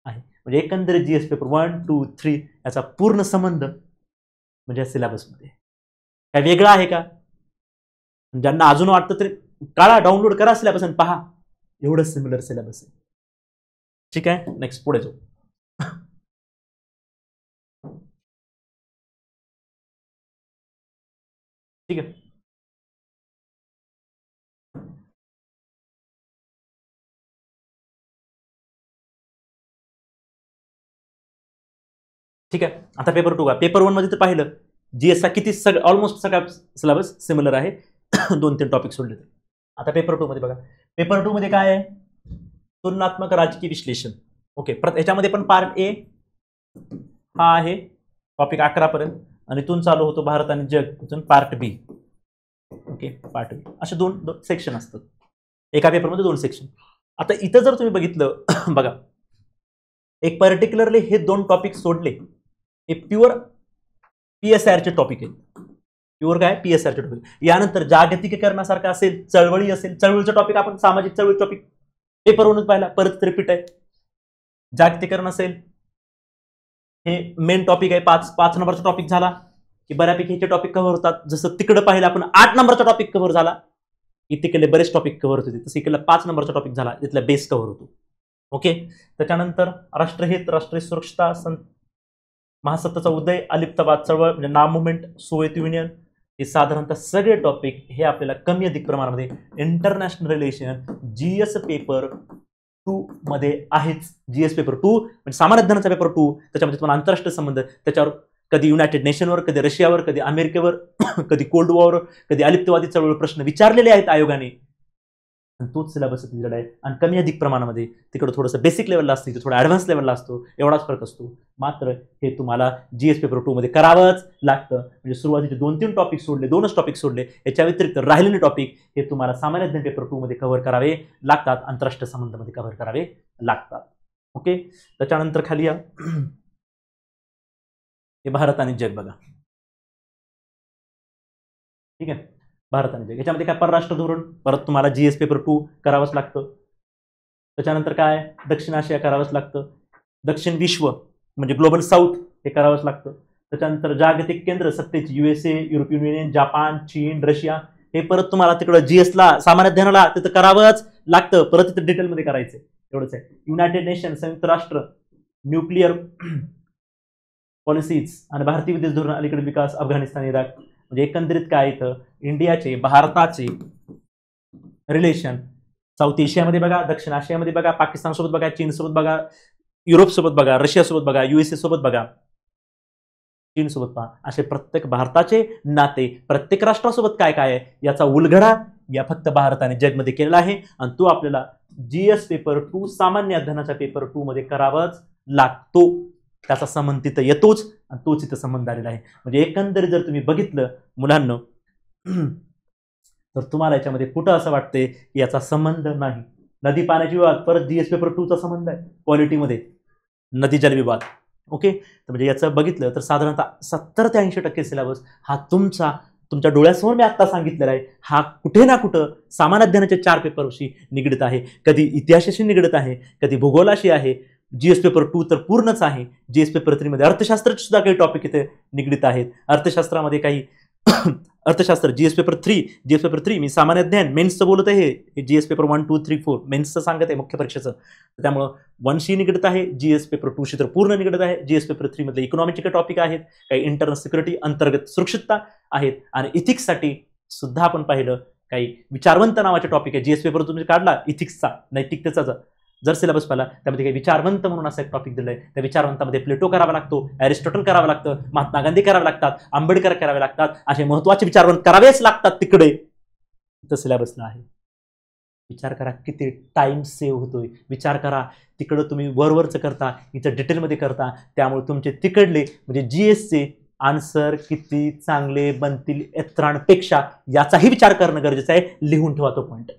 आहे. म्हणजे एकंदरीत जीएस पेपर 1, 2, 3 याचा पूर्ण संबंध म्हणजे सिलेबसमध्ये. काय वेगळं आहे का? ज्यांना अजून वाटतं तरी काढा, डाउनलोड करा सिलेबस आणि पहा, एवढं सिमिलर सिलेबस आहे. ठीक आहे, नेक्स्ट पुढे जाऊ. ठीक आहे. ठीक आहे. आता पेपर 2 पेपर 1 मध्ये तर पाहिलं जीएसचा किती ऑलमोस्ट सगळा सिलेबस सिमिलर आहे. 2-3 टॉपिक सोडले तर. आता पेपर 2 मध्ये बघा, पेपर 2 मध्ये काय आहे, तुलनात्मक राजकीय विश्लेषण. ओके, याच्यामध्ये पण पार्ट ए हा आहे टॉपिक 11 पर्यंत, आणि इथून चालू होतो भारत आणि जग, इथून पार्ट बी. ओके, पार्ट बी असे दोन सेक्शन असतात एका पेपरमध्ये, 2 सेक्शन. आता इथं जर तुम्ही बघितलं बघा, एक पर्टिक्युलरली हे 2 टॉपिक सोडले, हे प्युअर PSIRचे टॉपिक आहेत. प्युअर काय PSIRचे टॉपिक. यानंतर जागतिकीकरणासारखं असेल, चळवळी असेल, चळवळीचा टॉपिक आपण सामाजिक चळवळी टॉपिक पेपर 1 पाहिला, परत रिपीट आहे. जागतिकीकरण असेल, हे मेन टॉपिक आहे. 5 नंबरचा टॉपिक झाला की बऱ्यापैकी हे टॉपिक कव्हर होतात. जसं तिकडे पाहिलं आपण 8 नंबरचा टॉपिक कव्हर झाला, इथे बरेच टॉपिक कव्हर होते, तसं इकडे 5 नंबरचा टॉपिक झाला, तिथला बेस कव्हर होतो. ओके, त्याच्यानंतर राष्ट्रहित, राष्ट्रीय सुरक्षता, महासत्ताचा उदय, अलिप्तवाद चळवळ म्हणजे नाम मुवमेंट, सोव्हिएत युनियन, हे साधारणतः सगळे टॉपिक हे आपल्याला कमी अधिक प्रमाणामध्ये इंटरनॅशनल रिलेशन जीएस पेपर 2 मध्ये आहेच. जीएस पेपर 2 म्हणजे सामान्य ज्ञानाचा पेपर 2, त्याच्यामध्ये तुम्हाला आंतरराष्ट्रीय संबंध, त्याच्यावर कधी युनायटेड नेशनवर, कधी रशियावर, कधी अमेरिकेवर, कधी कोल्ड वॉरवर, कधी अलिप्तवादी चळवळ प्रश्न विचारलेले आहेत आयोगाने. तोच सिलेबस तिकडे आहे, आणि कमी अधिक प्रमाणामध्ये तिकडे थोडंसं बेसिक लेवलला असतं, इथे थोडं ॲडव्हान्स लेवलला असतो, एवढाच फरक असतो. मात्र हे तुम्हाला जीएस पेपर 2 मध्ये करावंच लागतं. म्हणजे सुरुवातीचे 2-3 टॉपिक सोडले, 2च टॉपिक सोडले, याच्या व्यतिरिक्त राहिलेले टॉपिक हे तुम्हाला सामान्य ज्ञान पेपर 2 मध्ये कव्हर करावे लागतात, आंतरराष्ट्रीय संबंधामध्ये कव्हर करावे लागतात. ओके, त्याच्यानंतर खाली या, हे भारत आणि जग बघा. ठीक आहे, भारत आणि जग, याच्यामध्ये काय परराष्ट्र धोरण, परत तुम्हाला जीएस पेपर 2 करावंच लागतं. त्याच्यानंतर काय दक्षिण आशिया करावंच लागतं, दक्षिण विश्व म्हणजे ग्लोबल साऊथ हे करावंच लागतं. त्याच्यानंतर जागतिक केंद्र सत्तेची, USA, युरोपियन युनियन, जपान, चीन, रशिया, हे परत तुम्हाला तिकडं जीएसला सामान्य ज्ञानाला तिथं करावंच लागतं, परत तिथं डिटेलमध्ये करायचं, एवढंच आहे. युनायटेड नेशन, संयुक्त राष्ट्र, न्यूक्लिअर पॉलिसीज आणि भारतीय विदेश धोरण, अलीकडे विकास, अफगाणिस्तान, इराक. म्हणजे एकंदरीत काय इथं इंडियाचे, भारताचे रिलेशन साऊथ एशियामध्ये बघा, दक्षिण आशियामध्ये बघा, पाकिस्तान सोबत बघा, चीन सोबत बघा, युरोप सोबत बघा, रशिया सोबत बघा, USA सोबत बघा, चीन सोबत पहा, असे प्रत्येक भारताचे नाते प्रत्येक राष्ट्रासोबत काय काय आहे याचा उलगडा या फक्त भारत आणि जगमध्ये केलेला आहे, आणि तो आपल्याला जीएस पेपर 2 सामान्य अध्ययनाच्या पेपर 2 मध्ये करावाच लागतो. त्याचा संबंध तिथं येतोच, आणि तोच इथं संबंध आलेला आहे. म्हणजे एकंदरीत जर तुम्ही बघितलं मुलांना, तर तुम्हाला याच्यामध्ये कुठं असं वाटतंय की याचा संबंध नाही. नदी पाण्याची विवाद, परत जीएस पेपर 2 चा संबंध आहे क्वालिटीमध्ये, नदी जल विवाद. ओके, तर म्हणजे याचं बघितलं तर साधारणतः 70 ते 80% सिलेबस हा तुमच्या डोळ्यासमोर मी आता सांगितलेला आहे, हा कुठे ना कुठं सामान्य अध्ययनाच्या 4 पेपरशी निगडीत आहे. कधी इतिहासाशी निगडीत आहे, कधी भूगोलाशी आहे. जीएस पेपर 2 तर पूर्णच आहे. जीएस पेपर 3 मध्ये अर्थशास्त्राचे सुद्धा काही टॉपिक इथे निगडीत आहेत. अर्थशास्त्रामध्ये काही अर्थशास्त्र, जीएस पेपर 3 मी सामान्य ज्ञान मेन्सचं बोलत आहे, जीएस पेपर 1, 2, 3, 4 मेन्सचं सांगत आहे मुख्य परीक्षेचं, त्यामुळं 1शी निगडीत आहे, जीएस पेपर 2शी तर पूर्ण निगडीत आहे. जीएस पेपर 3 मध्ये इकॉनॉमीचे टॉपिक आहेत, काही इंटरनल सिक्युरिटी, अंतर्गत सुरक्षितता आहेत, आणि इथिक्ससाठी सुद्धा आपण पाहिलं काही विचारवंत नावाचे टॉपिक आहे. जीएस पेपर तुम्ही काढला इथिक्सचा, नैतिकतेचा जर सिलेबस पाहिला, त्यामध्ये काही विचारवंत म्हणून असं एक टॉपिक दिलंय. त्या विचारवंतामध्ये प्लेटो करावा लागतो, अरिस्टॉटल करावं लागतं, महात्मा गांधी करावे लागतात, आंबेडकर करावे लागतात, असे महत्वाचे विचारवंत करावेच लागतात तिकडे, तर सिलेबसला आहे. विचार करा किती टाइम सेव्ह होतोय, विचार करा तिकडं तुम्ही वरवरचं करता, इथं डिटेलमध्ये करता, त्यामुळे तुमचे तिकडले म्हणजे जीएसचे आन्सर किती चांगले बनतील इतरांपेक्षा याचाही विचार करणं गरजेचं आहे. लिहून ठेवा तो पॉईंट,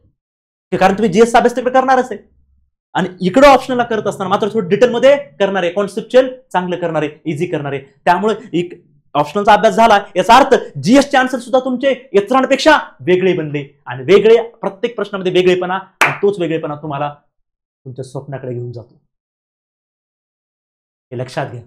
कारण तुम्ही जीएसचा अभ्यास तिकडे करणारच आहे, आणि इकडं ऑप्शनला करत असताना मात्र थोडं डिटेलमध्ये करणारे, कॉन्सेप्च्युअल चांगलं करणारे, इझी करणारे. त्यामुळे एक ऑप्शनलचा अभ्यास झाला याचा अर्थ जीएसचे आन्सर सुद्धा तुमचे इतरांपेक्षा वेगळे बनले, आणि वेगळे प्रत्येक प्रश्नामध्ये वेगळेपणा, आणि तोच वेगळेपणा तुम्हाला तुमच्या स्वप्नाकडे घेऊन जातो. हे लक्षात घ्या,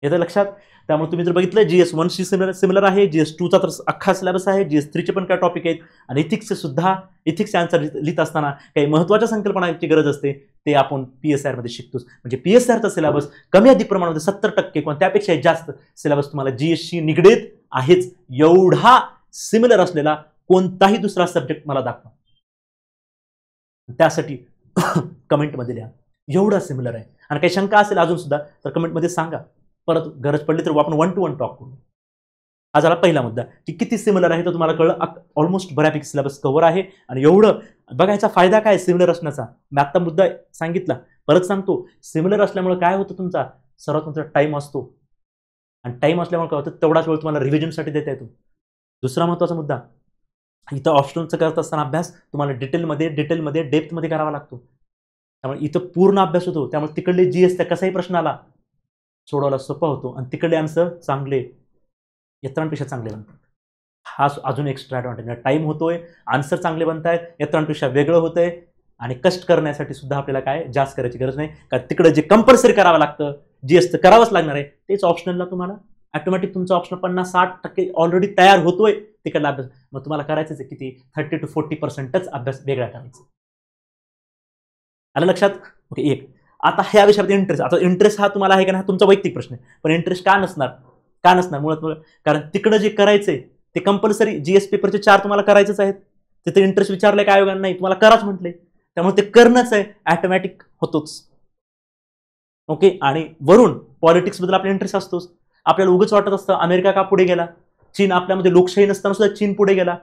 येतं लक्षात. त्यामुळे तुम्ही जर बघितलं जीएस 1शी सिमिलर आहे, जीएस 2चा तर अख्खा सिलेबस आहे, जीएस 3चे पण काही टॉपिक आहेत, आणि इथिक्सचे सुद्धा, इथिक्सचे आन्सर लिहित असताना काही महत्त्वाच्या संकल्पनाची गरज असते, ते आपण PSIR मध्ये शिकतोच. म्हणजे PSIRचा सिलेबस कमी अधिक प्रमाणामध्ये 70% किंवा त्यापेक्षा जास्त सिलेबस तुम्हाला जीएसशी निगडीत आहेच. एवढा सिमिलर असलेला कोणताही दुसरा सब्जेक्ट मला दाखवा, त्यासाठी कमेंटमध्ये द्या. एवढं सिमिलर आहे. आणि काही शंका असेल अजून सुद्धा तर कमेंटमध्ये सांगा. परत गरज पडली तर आपण 1 to 1 टॉक करू. हा झाला पहिला मुद्दा की किती सिमिलर आहे तर तुम्हाला कळलं. ऑलमोस्ट बऱ्यापैकी सिलेबस कव्हर आहे. आणि एवढं बघायचा फायदा काय सिमिलर असण्याचा, मी आता मुद्दा सांगितला, परत सांगतो. सिमिलर असल्यामुळे काय होतं, तुमचा सर्वात महत्त्वाचा टाइम असतो. आणि टाइम असल्यामुळे काय होतं, तेवढाच वेळ तुम्हाला रिव्हिजनसाठी देता येतो. दुसरा महत्त्वाचा मुद्दा, इथं ऑप्शनलचं करत असताना अभ्यास तुम्हाला डिटेलमध्ये डेप्थमध्ये करावा लागतो. त्यामुळे इथं पूर्ण अभ्यास होतो. त्यामुळे तिकडले जी असते कसाही प्रश्न आला सोडवायला सोपा होतो आणि तिकडले आन्सर चांगले, इतरांपेक्षा चांगले बनतात. हा अजून एक्स्ट्रा ॲडव्हान्टेज. टाइम होतोय, आन्सर चांगले बनतायत, इतरांपेक्षा वेगळं होतंय. आणि कष्ट करण्यासाठी सुद्धा आपल्याला काय जास्त करायची गरज नाही. कारण तिकडे जे कंपल्सरी करावं लागतं, जी असतं करावंच लागणार आहे, तेच ऑप्शनलला तुम्हाला ऑटोमॅटिक तुमचं ऑप्शन 50-60% ऑलरेडी तयार होतोय तिकडला अभ्यास. मग तुम्हाला करायचंच आहे किती, 30 to 40% अभ्यास वेगळा करायचा. आलं लक्षात? ओके. एक आता ह्या विषयामध्ये इंटरेस्ट, आता इंटरेस्ट हा तुम्हाला आहे का ना, हा तुमचा वैयक्तिक प्रश्न आहे. पण इंटरेस्ट का नसणार मुळात, कारण तिकडं जे करायचंय ते कंपल्सरी जीएस पेपरचे 4 तुम्हाला करायचेच आहेत. तिथे इंटरेस्ट विचारलंय काय आयोगाने, नाही तुम्हाला कराच म्हटले. त्यामुळे ते करणंच आहे, ऑटोमॅटिक होतोच. ओके. आणि वरून पॉलिटिक्स बद्दल आपला इंटरेस्ट असतोच. आपल्याला उगाच वाटत असतं अमेरिका का पुढे गेला, चीन आपल्यामध्ये लोकशाही नसताना सुद्धा चीन पुढे गेला.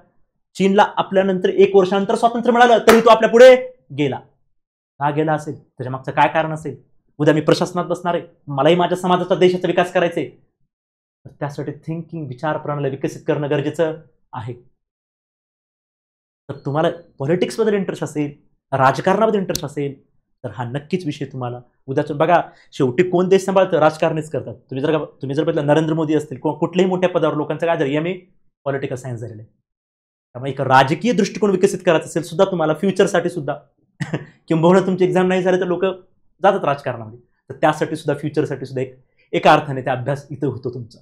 चीनला आपल्यानंतर 1 वर्षानंतर स्वातंत्र्य मिळालं तरी तो आपल्या पुढे गेला. का गेला असेल, त्याच्या मागचं काय कारण असेल. उद्या मी प्रशासनात बसणार आहे, मलाही माझ्या समाजाचा देशाचा विकास करायचा आहे, तर त्यासाठी थिंकिंग विचार प्रणाली विकसित करणं गरजेचं आहे. तर तुम्हाला पॉलिटिक्सबद्दल इंटरेस्ट असेल, राजकारणाबद्दल इंटरेस्ट असेल, तर हा नक्कीच विषय तुम्हाला उद्याचं बघा. शेवटी कोण देश सांभाळतं, राजकारणीच करतात. तुम्ही जर बघितलं नरेंद्र मोदी असतील किंवा कुठल्याही मोठ्या पदावर लोकांचं काय झालं, MA पॉलिटिकल सायन्स झालेलं आहे. त्यामुळे एक राजकीय दृष्टिकोन विकसित करायचा असेल सुद्धा तुम्हाला फ्युचरसाठी सुद्धा किंबहुना तुमची एक्झाम नाही झाले तर लोक जातात राजकारणामध्ये, तर त्यासाठी सुद्धा फ्युचरसाठी सुद्धा एका अर्थाने ते अभ्यास इथं होतो तुमचा.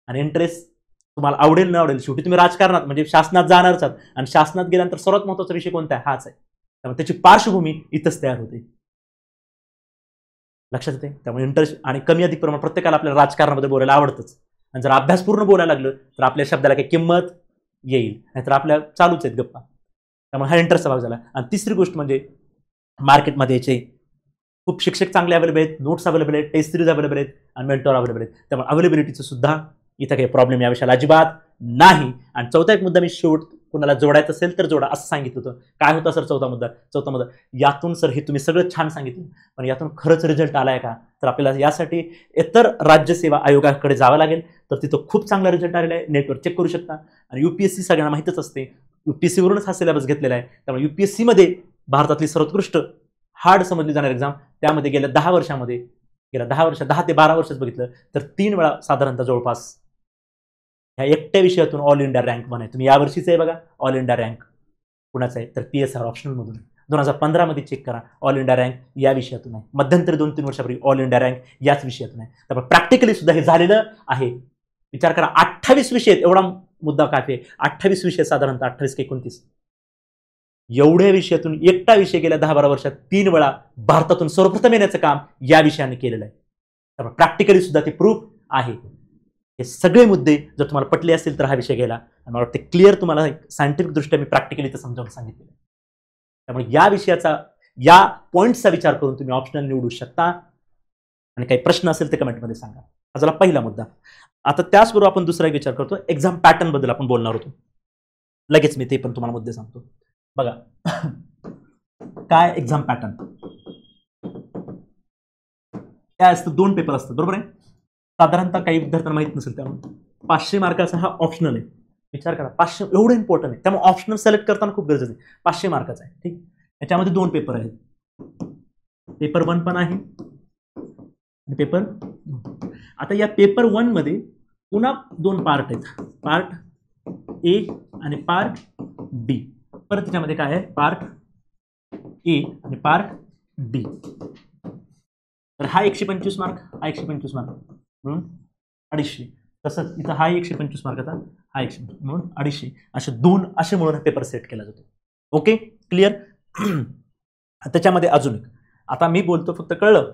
आणि इंटरेस्ट तुम्हाला आवडेल न आवडेल, शेवटी तुम्ही राजकारणात म्हणजे शासनात जाणारच आहात. आणि शासनात गेल्यानंतर सर्वात महत्त्वाचा विषय कोणता आहे, हाच आहे. त्यामुळे त्याची पार्श्वभूमी इथंच तयार होते. लक्षात येते. त्यामुळे इंटरेस्ट आणि कमी अधिक प्रमाणात प्रत्येकाला आपल्याला राजकारणाबद्दल बोलायला आवडतंच. आणि जर अभ्यास पूर्ण बोलायला लागलं तर आपल्या शब्दाला काही किंमत येईल, नाहीतर आपल्या चालूच आहेत गप्पा. त्यामुळे हा इंटरेस्टचा भाग झाला. आणि तिसरी गोष्ट म्हणजे मार्केटमध्ये याचे खूप शिक्षक चांगले अवेलेबल आहेत, नोट्स अवेलेबल आहेत, टेस्ट सिरीज अवेलेबल आहेत आणि मेंटॉर अवेलेबल आहेत. त्यामुळे अवेलेबिलिटीचं सुद्धा इथं काही प्रॉब्लेम या विषयाला अजिबात नाही. आणि चौथा एक मुद्दा मी कुणाला जोडायचं असेल तर जोडा असं सांगितलं होतं. काय होता सर चौथा मुद्दा, यातून सर हे तुम्ही सगळं छान सांगितलं, पण यातून खरंच रिझल्ट आलाय का, तर आपल्याला यासाठी इतर राज्य सेवा आयोगाकडे जावं लागेल. तर तिथं खूप चांगला रिझल्ट आलेला आहे, नेटवर चेक करू शकता. आणि UPSC सगळ्यांना माहितच असते, UPSC-वरूनच हा सिलेबस घेतलेला आहे. त्यामुळे UPSC-मध्ये भारतातली सर्वोत्कृष्ट हार्ड समजली जाणारी एक्झाम, त्यामध्ये गेल्या 10 वर्षामध्ये 10 ते 12 वर्षात बघितलं तर 3 वेळा साधारणतः जवळपास ह्या एकट्या विषयातून ऑल इंडिया रँक पण आहे. तुम्ही यावर्षीच आहे बघा, ऑल इंडिया रँक कुणाचा आहे तर PSR ऑप्शनलमधून 2015 मध्ये चेक करा, ऑल इंडिया रँक या विषयातून आहे. मध्यंतरी 2-3 वर्षापूर्वी ऑल इंडिया रँक याच विषयातून आहे. त्यामुळे प्रॅक्टिकली सुद्धा हे झालेलं आहे. विचार करा, 28 विषय आहेत, एवढा मुद्दा काफी आहे. 28 विषय साधारणतः 28 की 29, एवढ्या विषयातून एकटा विषय गेल्या 10-12 वर्षात 3 वेळा भारतातून सर्वप्रथम येण्याचं काम या विषयाने केलेलं आहे. त्यामुळे प्रॅक्टिकली सुद्धा ते प्रूफ आहे. हे सगळे मुद्दे जर तुम्हाला पटले असतील तर हा विषय गेला. आणि मला वाटतं क्लिअर तुम्हाला सायंटिफिक दृष्ट्या मी प्रॅक्टिकली ते समजावून सांगितलेलं. त्यामुळे या विषयाचा, या पॉईंटचा विचार करून तुम्ही ऑप्शनल निवडू शकता. आणि काही प्रश्न असेल ते कमेंटमध्ये सांगा. हा झाला पहिला मुद्दा. आता त्याचबरोबर आपण दुसरा एक विचार करतो, एक्झाम पॅटर्न बद्दल आपण बोलणार होतो. लगेच मी ते पण तुम्हाला मुद्दे सांगतो. बघा काय एक्झाम पॅटर्न काय असतं, 2 पेपर असतात बरोबर आहे. साधारणतः काही विद्यार्थ्यांना माहित नसेल, त्यामुळे 500 मार्काचा हा ऑप्शनल आहे. विचार करा, 500 एवढं इम्पॉर्टंट आहे. त्यामुळे ऑप्शनल सिलेक्ट करताना खूप गरजेचं आहे. 500 मार्काचा आहे, ठीक. याच्यामध्ये 2 पेपर आहेत, पेपर 1 पण आहे आणि पेपर 2. आता या पेपर 1 मध्ये पुन्हा 2 पार्ट आहेत, पार्ट A आणि पार्ट B. परत त्याच्यामध्ये काय आहे, पार्ट A आणि पार्ट B. तर हा 125 मार्क, हा 125 मार्क म्हणून 250. तसंच इथं हा 125 मार्काचा, हा 125 म्हणून 250. असे 2 असे म्हणून पेपर सेट केला जातो. Okay, clear. त्याच्यामध्ये अजून एक, आता मी बोलतो फक्त कळलं.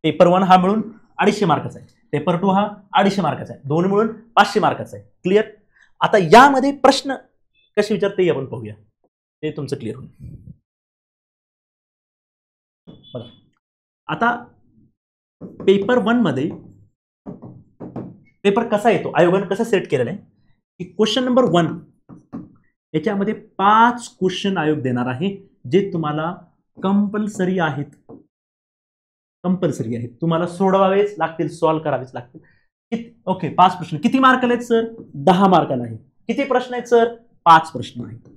पेपर 1 हा मिळून 250 मार्काचा आहे, पेपर 2 हा 250 मार्काचा आहे, 2 मिळून 500 मार्काचा आहे. क्लिअर. आता यामध्ये प्रश्न कसे विचारते आपण पाहूया, ते तुमचं क्लिअर होईल. बघा, आता पेपर 1 मध्ये पेपर कसा येतो, आयोगाने कसं सेट केलेलं आहे की क्वेश्चन नंबर 1 याच्यामध्ये 5 क्वेश्चन आयोग देणार आहे जे तुम्हाला कंपल्सरी आहेत, तुम्हाला सोडवावेच लागतील, सॉल्व्ह करावेच लागतील. ओके, 5 प्रश्न. किती मार्काला आहेत सर? 10 मार्काला आहे. किती प्रश्न आहेत सर? 5 प्रश्न आहेत.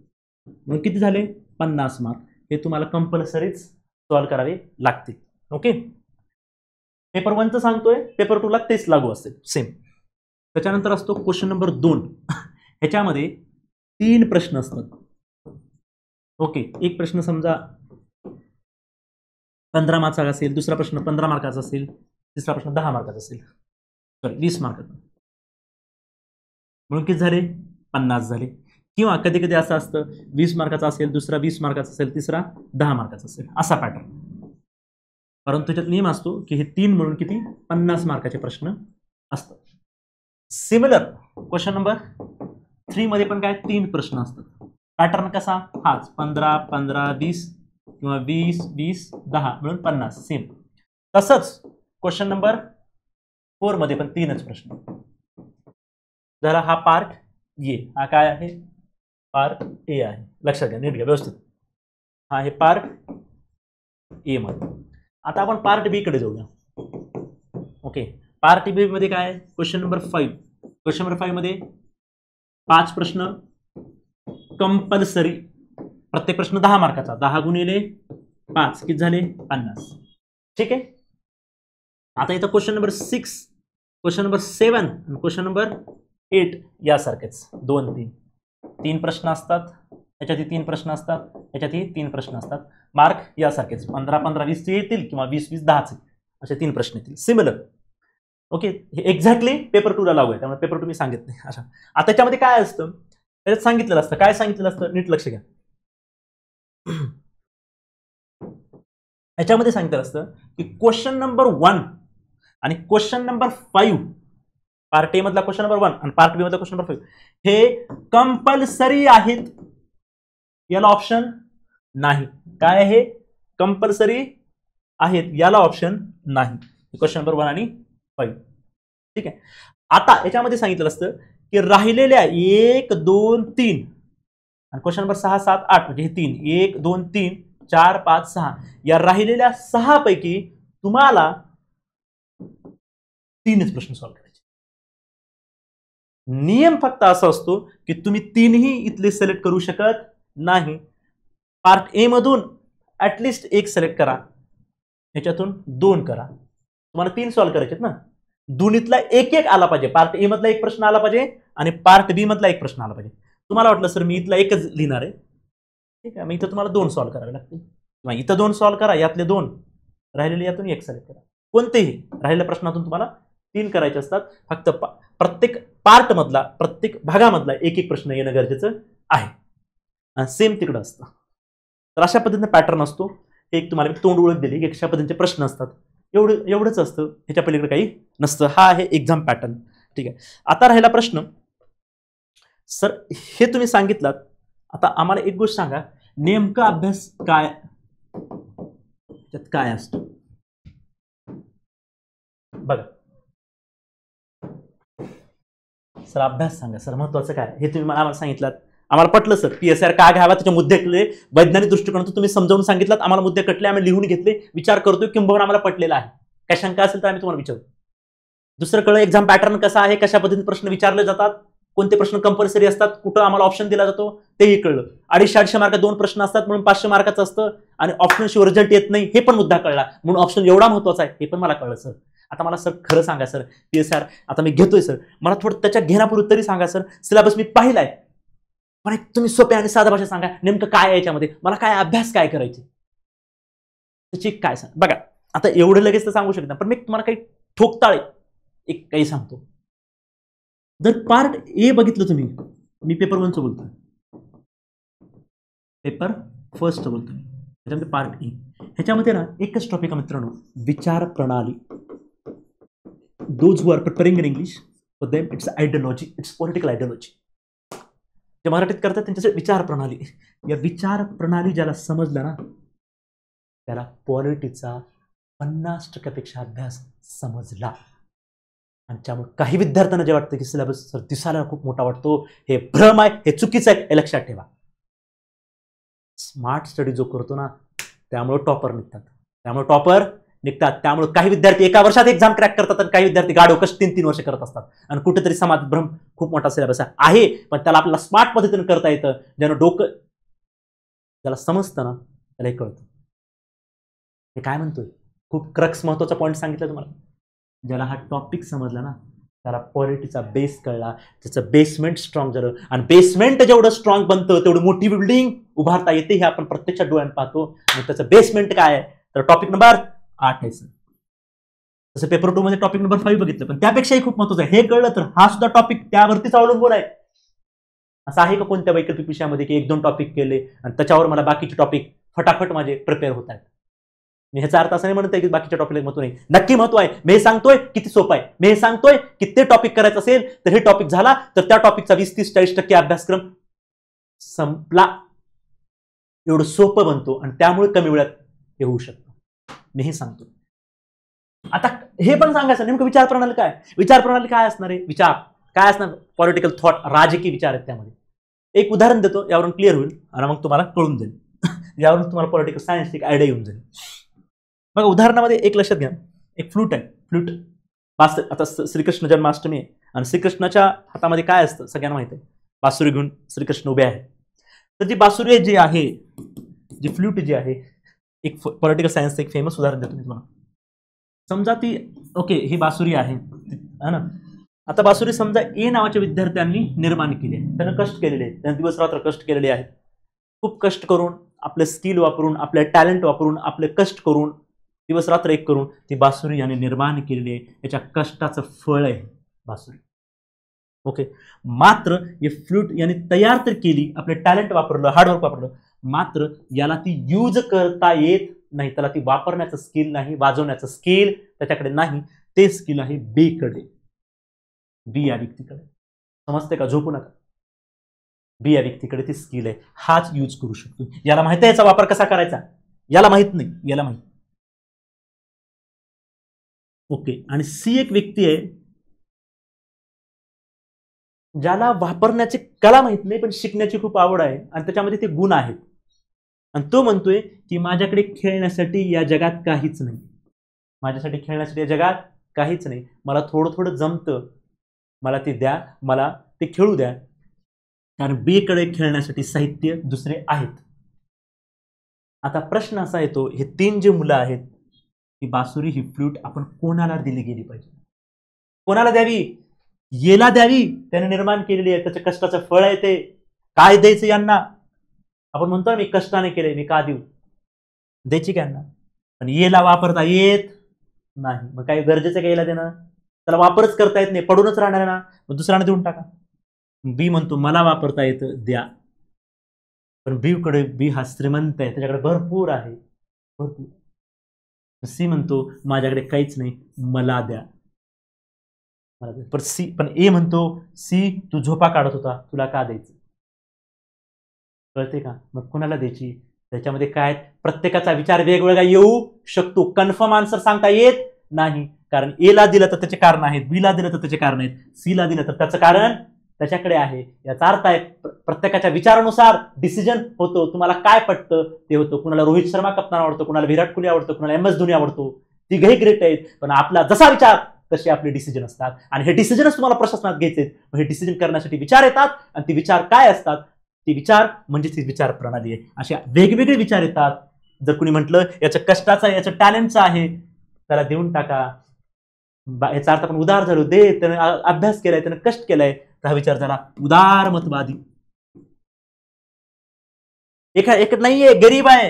मग किती झाले? 50 मार्क. हे तुम्हाला कंपल्सरीच सॉल्व्ह करावे लागतील. ओके, पेपर 1चं सांगतोय, पेपर 2ला तेच लागू असेल सेम. त्याच्यानंतर असतो क्वेश्चन नंबर 2. ह्याच्यामध्ये 3 प्रश्न असतात. ओके, एक प्रश्न समजा 15 मार्काचा असेल, दुसरा प्रश्न 15 मार्काचा असेल, तिसरा प्रश्न 10 मार्काचा असेल, सॉरी 20 मार्काचा. म्हणून किती झाले? 50 झाले. किंवा कधी कधी असं असतं 20 मार्काचा असेल, दुसरा 20 मार्काचा असेल, तिसरा 10 मार्काचा असेल, असा पॅटर्न. परंतु त्याच्यात नियम असतो की हे 3 मिळून किती? 50 मार्काचे प्रश्न असतात. सिमिलर क्वेश्चन नंबर 3 मध्ये पण काय 3 प्रश्न असतात. पॅटर्न कसा? हाच 15 15 20 किंवा 20 20 10 मिळून 50 सेम. तसंच क्वेश्चन नंबर 4 मध्ये पण 3च प्रश्न. जरा हा पार्ट ए, हा काय आहे? पार्ट ए आहे. लक्षात घ्या, नीट घ्या व्यवस्थित. हा आहे पार्ट ए मध्ये. आता आपण पार्ट बी कडे जाऊया. ओके, पार्ट बी मध्ये काय आहे? Question number 5. क्वेश्चन नंबर 5 मध्ये 5 प्रश्न कंपल्सरी, प्रत्येक प्रश्न 10 मार्काचा. 10 गुणिले 5 किती झाले? 50. ठीक आहे. आता इथं क्वेश्चन नंबर 6, क्वेश्चन नंबर 7 आणि क्वेश्चन नंबर 8 यासारखेच 2 3 प्रश्न असतात. याच्यातही 3 प्रश्न असतात, याच्यातही 3 प्रश्न असतात. मार्क यासारखेच 15 15 20 येतील किंवा 20 20 10 असे 3 प्रश्न येतील. सिमिलर. ओके, हे एक्झॅक्टली पेपर 2ला लागू आहे, त्यामुळे पेपर 2 मी सांगित नाही. अच्छा, आता त्याच्यामध्ये काय असतं? त्याच्यात सांगितलेलं असतं. काय सांगितलेलं असतं? नीट लक्ष घ्या. याच्यामध्ये सांगितलेलं असतं की क्वेश्चन नंबर 1 आणि क्वेश्चन नंबर 5, पार्ट ए मधला क्वेश्चन नंबर 1 आणि पार्ट बी मधला क्वेश्चन नंबर 5 हे कंपल्सरी आहेत. याला ऑप्शन नाही. काय आहे? कंपल्सरी आहेत, याला ऑप्शन नाही. क्वेश्चन नंबर 1 आणि 5. ठीक आहे. आता याच्यामध्ये सांगितलं असतं की राहिलेल्या 1 2 3 आणि क्वेश्चन नंबर 6 7 8 म्हणजे हे 3 1 2 3 4 5 6 या राहिलेल्या 6 पैकी तुम्हाला 3च प्रश्न सॉल्व्ह करायचे. नियम फक्त असा असतो की तुम्ही 3ही इथले सिलेक्ट करू शकत नाही. पार्ट ए मधून ऍटलिस्ट 1 सिलेक्ट करा, ह्याच्यातून 2 करा. तुम्हाला 3 सॉल्व्ह करायचे ना. दोन्हीतला एक एक आला पाहिजे. पार्ट ए मधला 1 प्रश्न आला पाहिजे आणि पार्ट बी मधला 1 प्रश्न आला पाहिजे. तुम्हाला वाटलं सर मी इथला 1च लिहिणार आहे, ठीक आहे, मग इथं तुम्हाला 2 सॉल्व्ह करावे लागतील. किंवा इथं 2 सॉल्व्ह करा, यातले 2 राहिलेले यातून 1 सिलेक्ट करा. कोणतेही राहिलेल्या प्रश्नातून तुम्हाला 3 करायचे असतात. फक्त प्रत्येक पार्ट मधला, प्रत्येक भागामधला 1 1 प्रश्न येणं गरजेचं आहे. सेम तिकडं असतं. तर अशा पद्धतीने पॅटर्न असतो. एक तुम्हाला तोंड ओळख दिली, अशा पद्धतीचे प्रश्न असतात. एवढंच असतं, ह्याच्या पलीकडे काही नसतं. हा आहे एक्झाम पॅटर्न. ठीक आहे. आता राहिला प्रश्न, सर हे तुम्ही सांगितलात, आता आम्हाला एक गोष्ट सांगा, नेमका अभ्यास काय त्यात काय असतो? बघा सर, अभ्यास सांगा सर, महत्वाचं काय हे तुम्ही आम्हाला सांगितलं, आम्हाला पटलं सर. PSR का घ्यावा त्याचे मुद्दे कळले, वैज्ञानिक दृष्टिकोनातून तुम्ही समजावून सांगितलं, आम्हाला मुद्दे कटले, आम्ही लिहून घेतले, विचार करतोय, किंबहुना आम्हाला पटलेला आहे. काय शंका असेल तर आम्ही तुम्हाला विचारू. दुसरं कळलं एक्झाम पॅटर्न कसा आहे, कशा पद्धतीने प्रश्न विचारले जातात, कोणते प्रश्न कंपल्सरी असतात, कुठं आम्हाला ऑप्शन दिला जातो तेही कळलं. 250 मार्क 2 प्रश्न असतात म्हणून 500 मार्काचं असतं आणि ऑप्शन शिवाय रिझल्ट येत नाही हे पण मुद्दा कळला. म्हणून ऑप्शन एवढा महत्वाचा आहे हे पण मला कळलं सर. आता मला सर खरं सांगा सर, PSR आता मी घेतोय सर, मला थोडं त्याच्या घेण्यापूर्वी तरी सांगा सर, सिलेबस मी पाहिलाय, पण तुम्ही सोप्या आणि साध्या भाषेत सांगा नेमकं काय आहे याच्यामध्ये, मला काय अभ्यास काय करायचे त्याची काय सांग. बघा आता एवढं लगेच तर सांगू शकत नाही, पण मी तुम्हाला काही ठोकताळे एक काही सांगतो. जर पार्ट ए बघितलं तुम्ही, मी पेपर 1चं बोलतोय, पेपर 1चं बोलतोय, त्याच्यामध्ये पार्ट ए, ह्याच्यामध्ये ना एकच टॉपिक आहे मित्रांनो, विचार प्रणाली. Those who are preparing in English for them it's ideology, it's political ideology. जे मराठीत करतात त्यांच्यासाठी विचार प्रणाली. या विचार प्रणाली ज्याला समजलं ना त्याला पॉलिटिक्सचा 50% अभ्यास समजला. आणि त्यामुळे काही विद्यार्थ्यांना जे वाटतं की सिलेबस दिसायला खूप मोठा वाटतो, हे भ्रम आहे, हे चुकीचं आहे, हे लक्षात ठेवा. स्मार्ट स्टडी जो करतो ना, त्यामुळे टॉपर निघतात. त्यामुळे काही विद्यार्थी एका वर्षात एक्झाम क्रॅक करतात आणि काही विद्यार्थी गाडो कष्ट 3-3 वर्ष करत असतात. आणि कुठेतरी समाज भ्रम, खूप मोठा सिलेबस आहे, पण त्याला आपल्याला स्मार्ट पद्धतीने करता येतं. ज्यानं डोकं, ज्याला समजतं ना, त्याला हे कळतं. हे काय म्हणतोय, खूप क्रक्स महत्वाचा पॉईंट सांगितला तुम्हाला. ज्याला हा टॉपिक समजला ना, त्याला पॉलिटीचा बेस कळला, त्याचं बेसमेंट स्ट्रॉंग झालं. आणि बेसमेंट जेवढं स्ट्रॉंग बनतं तेवढी मोठी बिल्डिंग उभारता येते, हे आपण प्रत्यक्षात डोळ्यानं पाहतो. आणि त्याचं बेसमेंट काय आहे, तर टॉपिक नंबर 8 आहे. तसं पेपर 2 मध्ये टॉपिक नंबर 5 बघितलं, पण त्यापेक्षाही खूप महत्वाचं आहे. हे कळलं तर हा सुद्धा टॉपिक त्यावरतीच अवलंबून आहे. असं आहे का कोणत्या वैकल्पिक विषयामध्ये की 1-2 टॉपिक केले आणि त्याच्यावर मला बाकीचे टॉपिक फटाफट माझे प्रिपेअर होत आहेत? मी ह्याचा अर्थ असं नाही म्हणत आहे की बाकीच्या टॉपिकला महत्व नाही, नक्की महत्व आहे. मी हे सांगतोय किती सोपं आहे. मी हे सांगतोय की ते टॉपिक करायचं असेल तर हे टॉपिक झाला तर त्या टॉपिकचा 20-30-40% अभ्यासक्रम संपला. एवढं सोपं बनतो आणि त्यामुळे कमी वेळात हे होऊ शकतं. मी हे सांगतो. आता हे पण सांगायचं नेमकं विचारप्रणाली काय असणार आहे, विचार काय असणार, पॉलिटिकल थॉट, राजकीय विचार आहेत त्यामध्ये. एक उदाहरण देतो, यावरून क्लिअर होईल आणि मग तुम्हाला कळून जाईल. यावरून तुम्हाला पॉलिटिकल सायन्स एक आयडिया येऊन जाईल. बघा, उदाहरणामध्ये एक लक्षात घ्या, एक फ्लूट आहे. आता श्रीकृष्ण जन्माष्टमी आहे आणि श्रीकृष्णाच्या हातामध्ये काय असतं सगळ्यांना माहिती आहे, बासुरी घेऊन श्रीकृष्ण उभे आहेत. तर जी बासुरी जी आहे, जी फ्लूट जी आहे, एक पॉलिटिकल सायन्सचं एक फेमस उदाहरण देतो मी तुम्हाला. समजा ती ओके ही बासुरी आहे ना. आता बासुरी समजा ए नावाच्या विद्यार्थ्यांनी निर्माण केली आहे, त्यानं कष्ट केलेले आहेत, त्यानं दिवस रात्र कष्ट केलेले आहेत. खूप कष्ट करून, आपले स्किल वापरून, आपले टॅलेंट वापरून, आपले कष्ट करून, दिवस रात्र एक करून ती बासुरी याने निर्माण केलेली आहे. याच्या कष्टाचं फळ आहे बासुरी. ओके, मात्र हे फ्लूट याने तयार तर केली, आपले टॅलेंट वापरलं, हार्डवर्क वापरलं, मात्र याला ती यूज करता येत नाही. त्याला ती वापरण्याचं स्किल नाही, वाजवण्याचं स्किल त्याच्याकडे नाही. ते स्किल आहे बी कडे, बी या व्यक्तीकडे. समजते का? झोपू नका. बी या व्यक्तीकडे ती स्किल आहे, हाच यूज करू शकतो. याला माहिती आहे याचा वापर कसा करायचा, याला माहित नाही, याला माहित. ओके, आणि सी एक व्यक्ती आहे ज्याला वापरण्याची कला माहित नाही पण शिकण्याची खूप आवड आहे आणि त्याच्यामध्ये ते गुण आहेत. आणि तो म्हणतोय की माझ्याकडे खेळण्यासाठी या जगात काहीच नाही, माझ्यासाठी खेळण्यासाठी या जगात काहीच नाही, मला थोडं थोडं जमतं, मला ते द्या, मला ते खेळू द्या. कारण बी कडे खेळण्यासाठी साहित्य दुसरे आहेत. आता प्रश्न असा येतो, हे 3 जे मुलं आहेत, ही बासुरी, ही फ्लूट आपण कोणाला दिली गेली पाहिजे, कोणाला द्यावी? येला द्यावी, त्याने निर्माण केलेली आहे, त्याच्या कष्टाचं फळ आहे ते. काय द्यायचं यांना? आपण म्हणतो मी कष्टाने केले, मी का देऊ? द्यायची का यांना? पण येला वापरता येत नाही, मग काय गरजेचं काय येला देणं? त्याला वापरच करता येत नाही, पडूनच राहणार ना, मग दुसऱ्याने देऊन टाका. बी म्हणतो मला वापरता येतं, द्या. पण बी हा श्रीमंत आहे, त्याच्याकडे भरपूर आहे, भरपूर. सी म्हणतो माझ्याकडे काहीच नाही, मला द्या. पण ए म्हणतो सी तू झोपा काढत होता, तुला का द्यायचं? कळते का? मग कोणाला द्यायची? त्याच्यामध्ये काय, प्रत्येकाचा विचार वेगवेगळा येऊ शकतो, कन्फर्म आन्सर सांगता येत नाही. कारण ए ला दिलं तर त्याचे कारण आहेत, बी ला दिलं तर त्याचे कारण आहेत, सी ला दिलं तर त्याचं कारण त्याच्याकडे आहे. याचा अर्थ आहे प्रत्येकाच्या विचारानुसार डिसिजन होतो. तुम्हाला काय पटतं ते होतं. कुणाला रोहित शर्मा कप्तान आवडतो, कुणाला विराट कोहली आवडतो, कुणाला MS धोनी आवडतो, तिघही ग्रेट आहेत, पण आपला जसा विचार तसे आपले डिसिजन असतात. आणि हे डिसिजनच तुम्हाला प्रशासनात घ्यायचे. हे डिसिजन करण्यासाठी विचार येतात आणि ते विचार काय असतात? ते विचार म्हणजे ती विचार प्रणाली आहे. अशा वेगवेगळे विचार येतात. जर कुणी म्हटलं याचं कष्टाचं आहे, याचं टॅलेंटचं आहे, त्याला देऊन टाका, याचा अर्थ आपण उदार झालो, दे, त्याने अभ्यास केलाय, त्याने कष्ट केलाय, हा विचार झाला उदारमतवादी. एक नाहीये, गरीब आहे,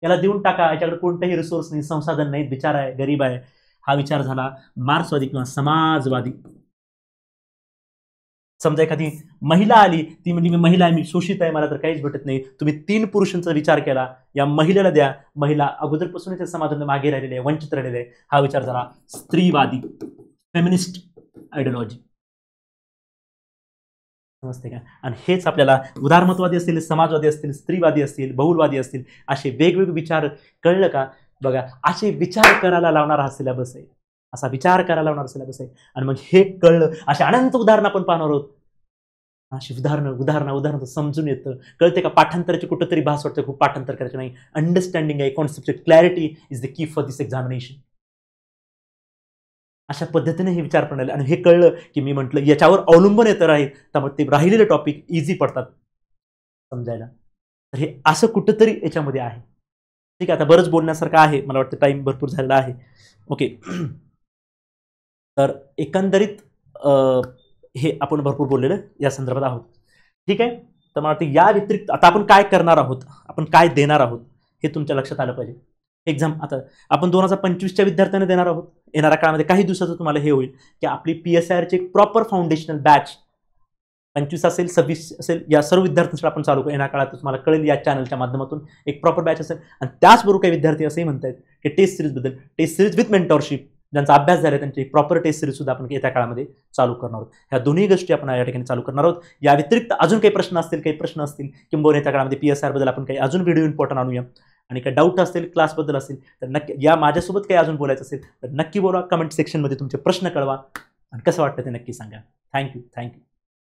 याला देऊन टाका, याच्याकडे कोणतेही रिसोर्स नाही, संसाधन नाही, बिचारा आहे, गरीब आहे, हा विचार झाला मार्क्सवादी किंवा समाजवादी. समजा एखादी महिला आली, ती म्हणजे मी महिला आहे, मी शोषित आहे, मला तर काहीच भेटत नाही. तुम्ही 3 पुरुषांचा विचार केला, या महिलेला द्या, महिला अगोदरपासूनच त्या समाजाने मागे राहिलेले आहे, वंचित राहिलेले आहे, हा विचार झाला स्त्रीवादी, फेमिनिस्ट आयडिओलॉजी. समजते का? आणि हेच आपल्याला उदारमतवादी असतील, समाजवादी असतील, स्त्रीवादी असतील, बहुलवादी असतील, असे वेगवेगळे विचार कळलं का? बघा, असे विचार करायला लावणारा हा सिलेबस आहे, असा विचार करायला लावणारा सिलेबस आहे. आणि मग हे कळलं, असे अनंत उदाहरणं आपण पाहणार आहोत. अशी उदाहरणं समजून येतं, कळते का पाठांतराची कुठंतरी भास वाटतं खूप पाठांतर करायचं नाही. अंडरस्टँडिंग आहे, concept clarity is the key for this examination. अशा पद्धतीने हे विचार प्रणाली. आणि हे कळलं की मी म्हटलं याच्यावर अवलंबून येतं राहील, त्यामुळे ते राहिलेले टॉपिक इझी पडतात समजायला. तर हे असं कुठंतरी याच्यामध्ये आहे. ठीक आहे, आता बरंच बोलण्यासारखं आहे, मला वाटतं टाइम भरपूर झालेला आहे. ओके, तर एकंदरीत हे आपण भरपूर बोललेलं या संदर्भात आहोत. ठीक आहे, तर मला वाटतं या व्यतिरिक्त आता आपण काय करणार आहोत, आपण काय देणार आहोत हे तुमच्या लक्षात आलं पाहिजे. एक्झाम आता आपण 2025च्या विद्यार्थ्यांना देणार आहोत. येणाऱ्या काळामध्ये काही दिवसाचं तुम्हाला हे होईल की आपली PSIRची एक प्रॉपर फाउंडेशनल बॅच 25 असेल 26 असेल या सर्व विद्यार्थ्यांसाठी आपण चालू करू. येणाऱ्या काळात तुम्हाला कळेल या चॅनलच्या माध्यमातून एक प्रॉपर बॅच असेल. आणि त्याचबरोबर काही विद्यार्थी असेही म्हणतात की टेस्ट सिरीजबद्दल, टेस्ट सिरीज विथ मेंटॉरशिप, ज्यांचा अभ्यास झाला त्यांची प्रॉपर टेस्ट सिरीज सुद्धा आपण येत्या काळामध्ये चालू करणार आहोत. ह्या दोन्ही गोष्टी आपण या ठिकाणी चालू करणार आहोत. या व्यतिरिक्त अजून काही प्रश्न असतील किंवा येत्या काळामध्ये PSIR बद्दल आपण काही अजून व्हिडिओ इम्पॉर्टंट आणूया. आणि काही डाऊट असतील क्लासबद्दल असेल तर नक्की, या माझ्यासोबत काही अजून बोलायचं असेल तर नक्की बोला. कमेंट सेक्शनमध्ये तुमचे प्रश्न कळवा आणि कसं वाटतं ते नक्की सांगा. थँक्यू.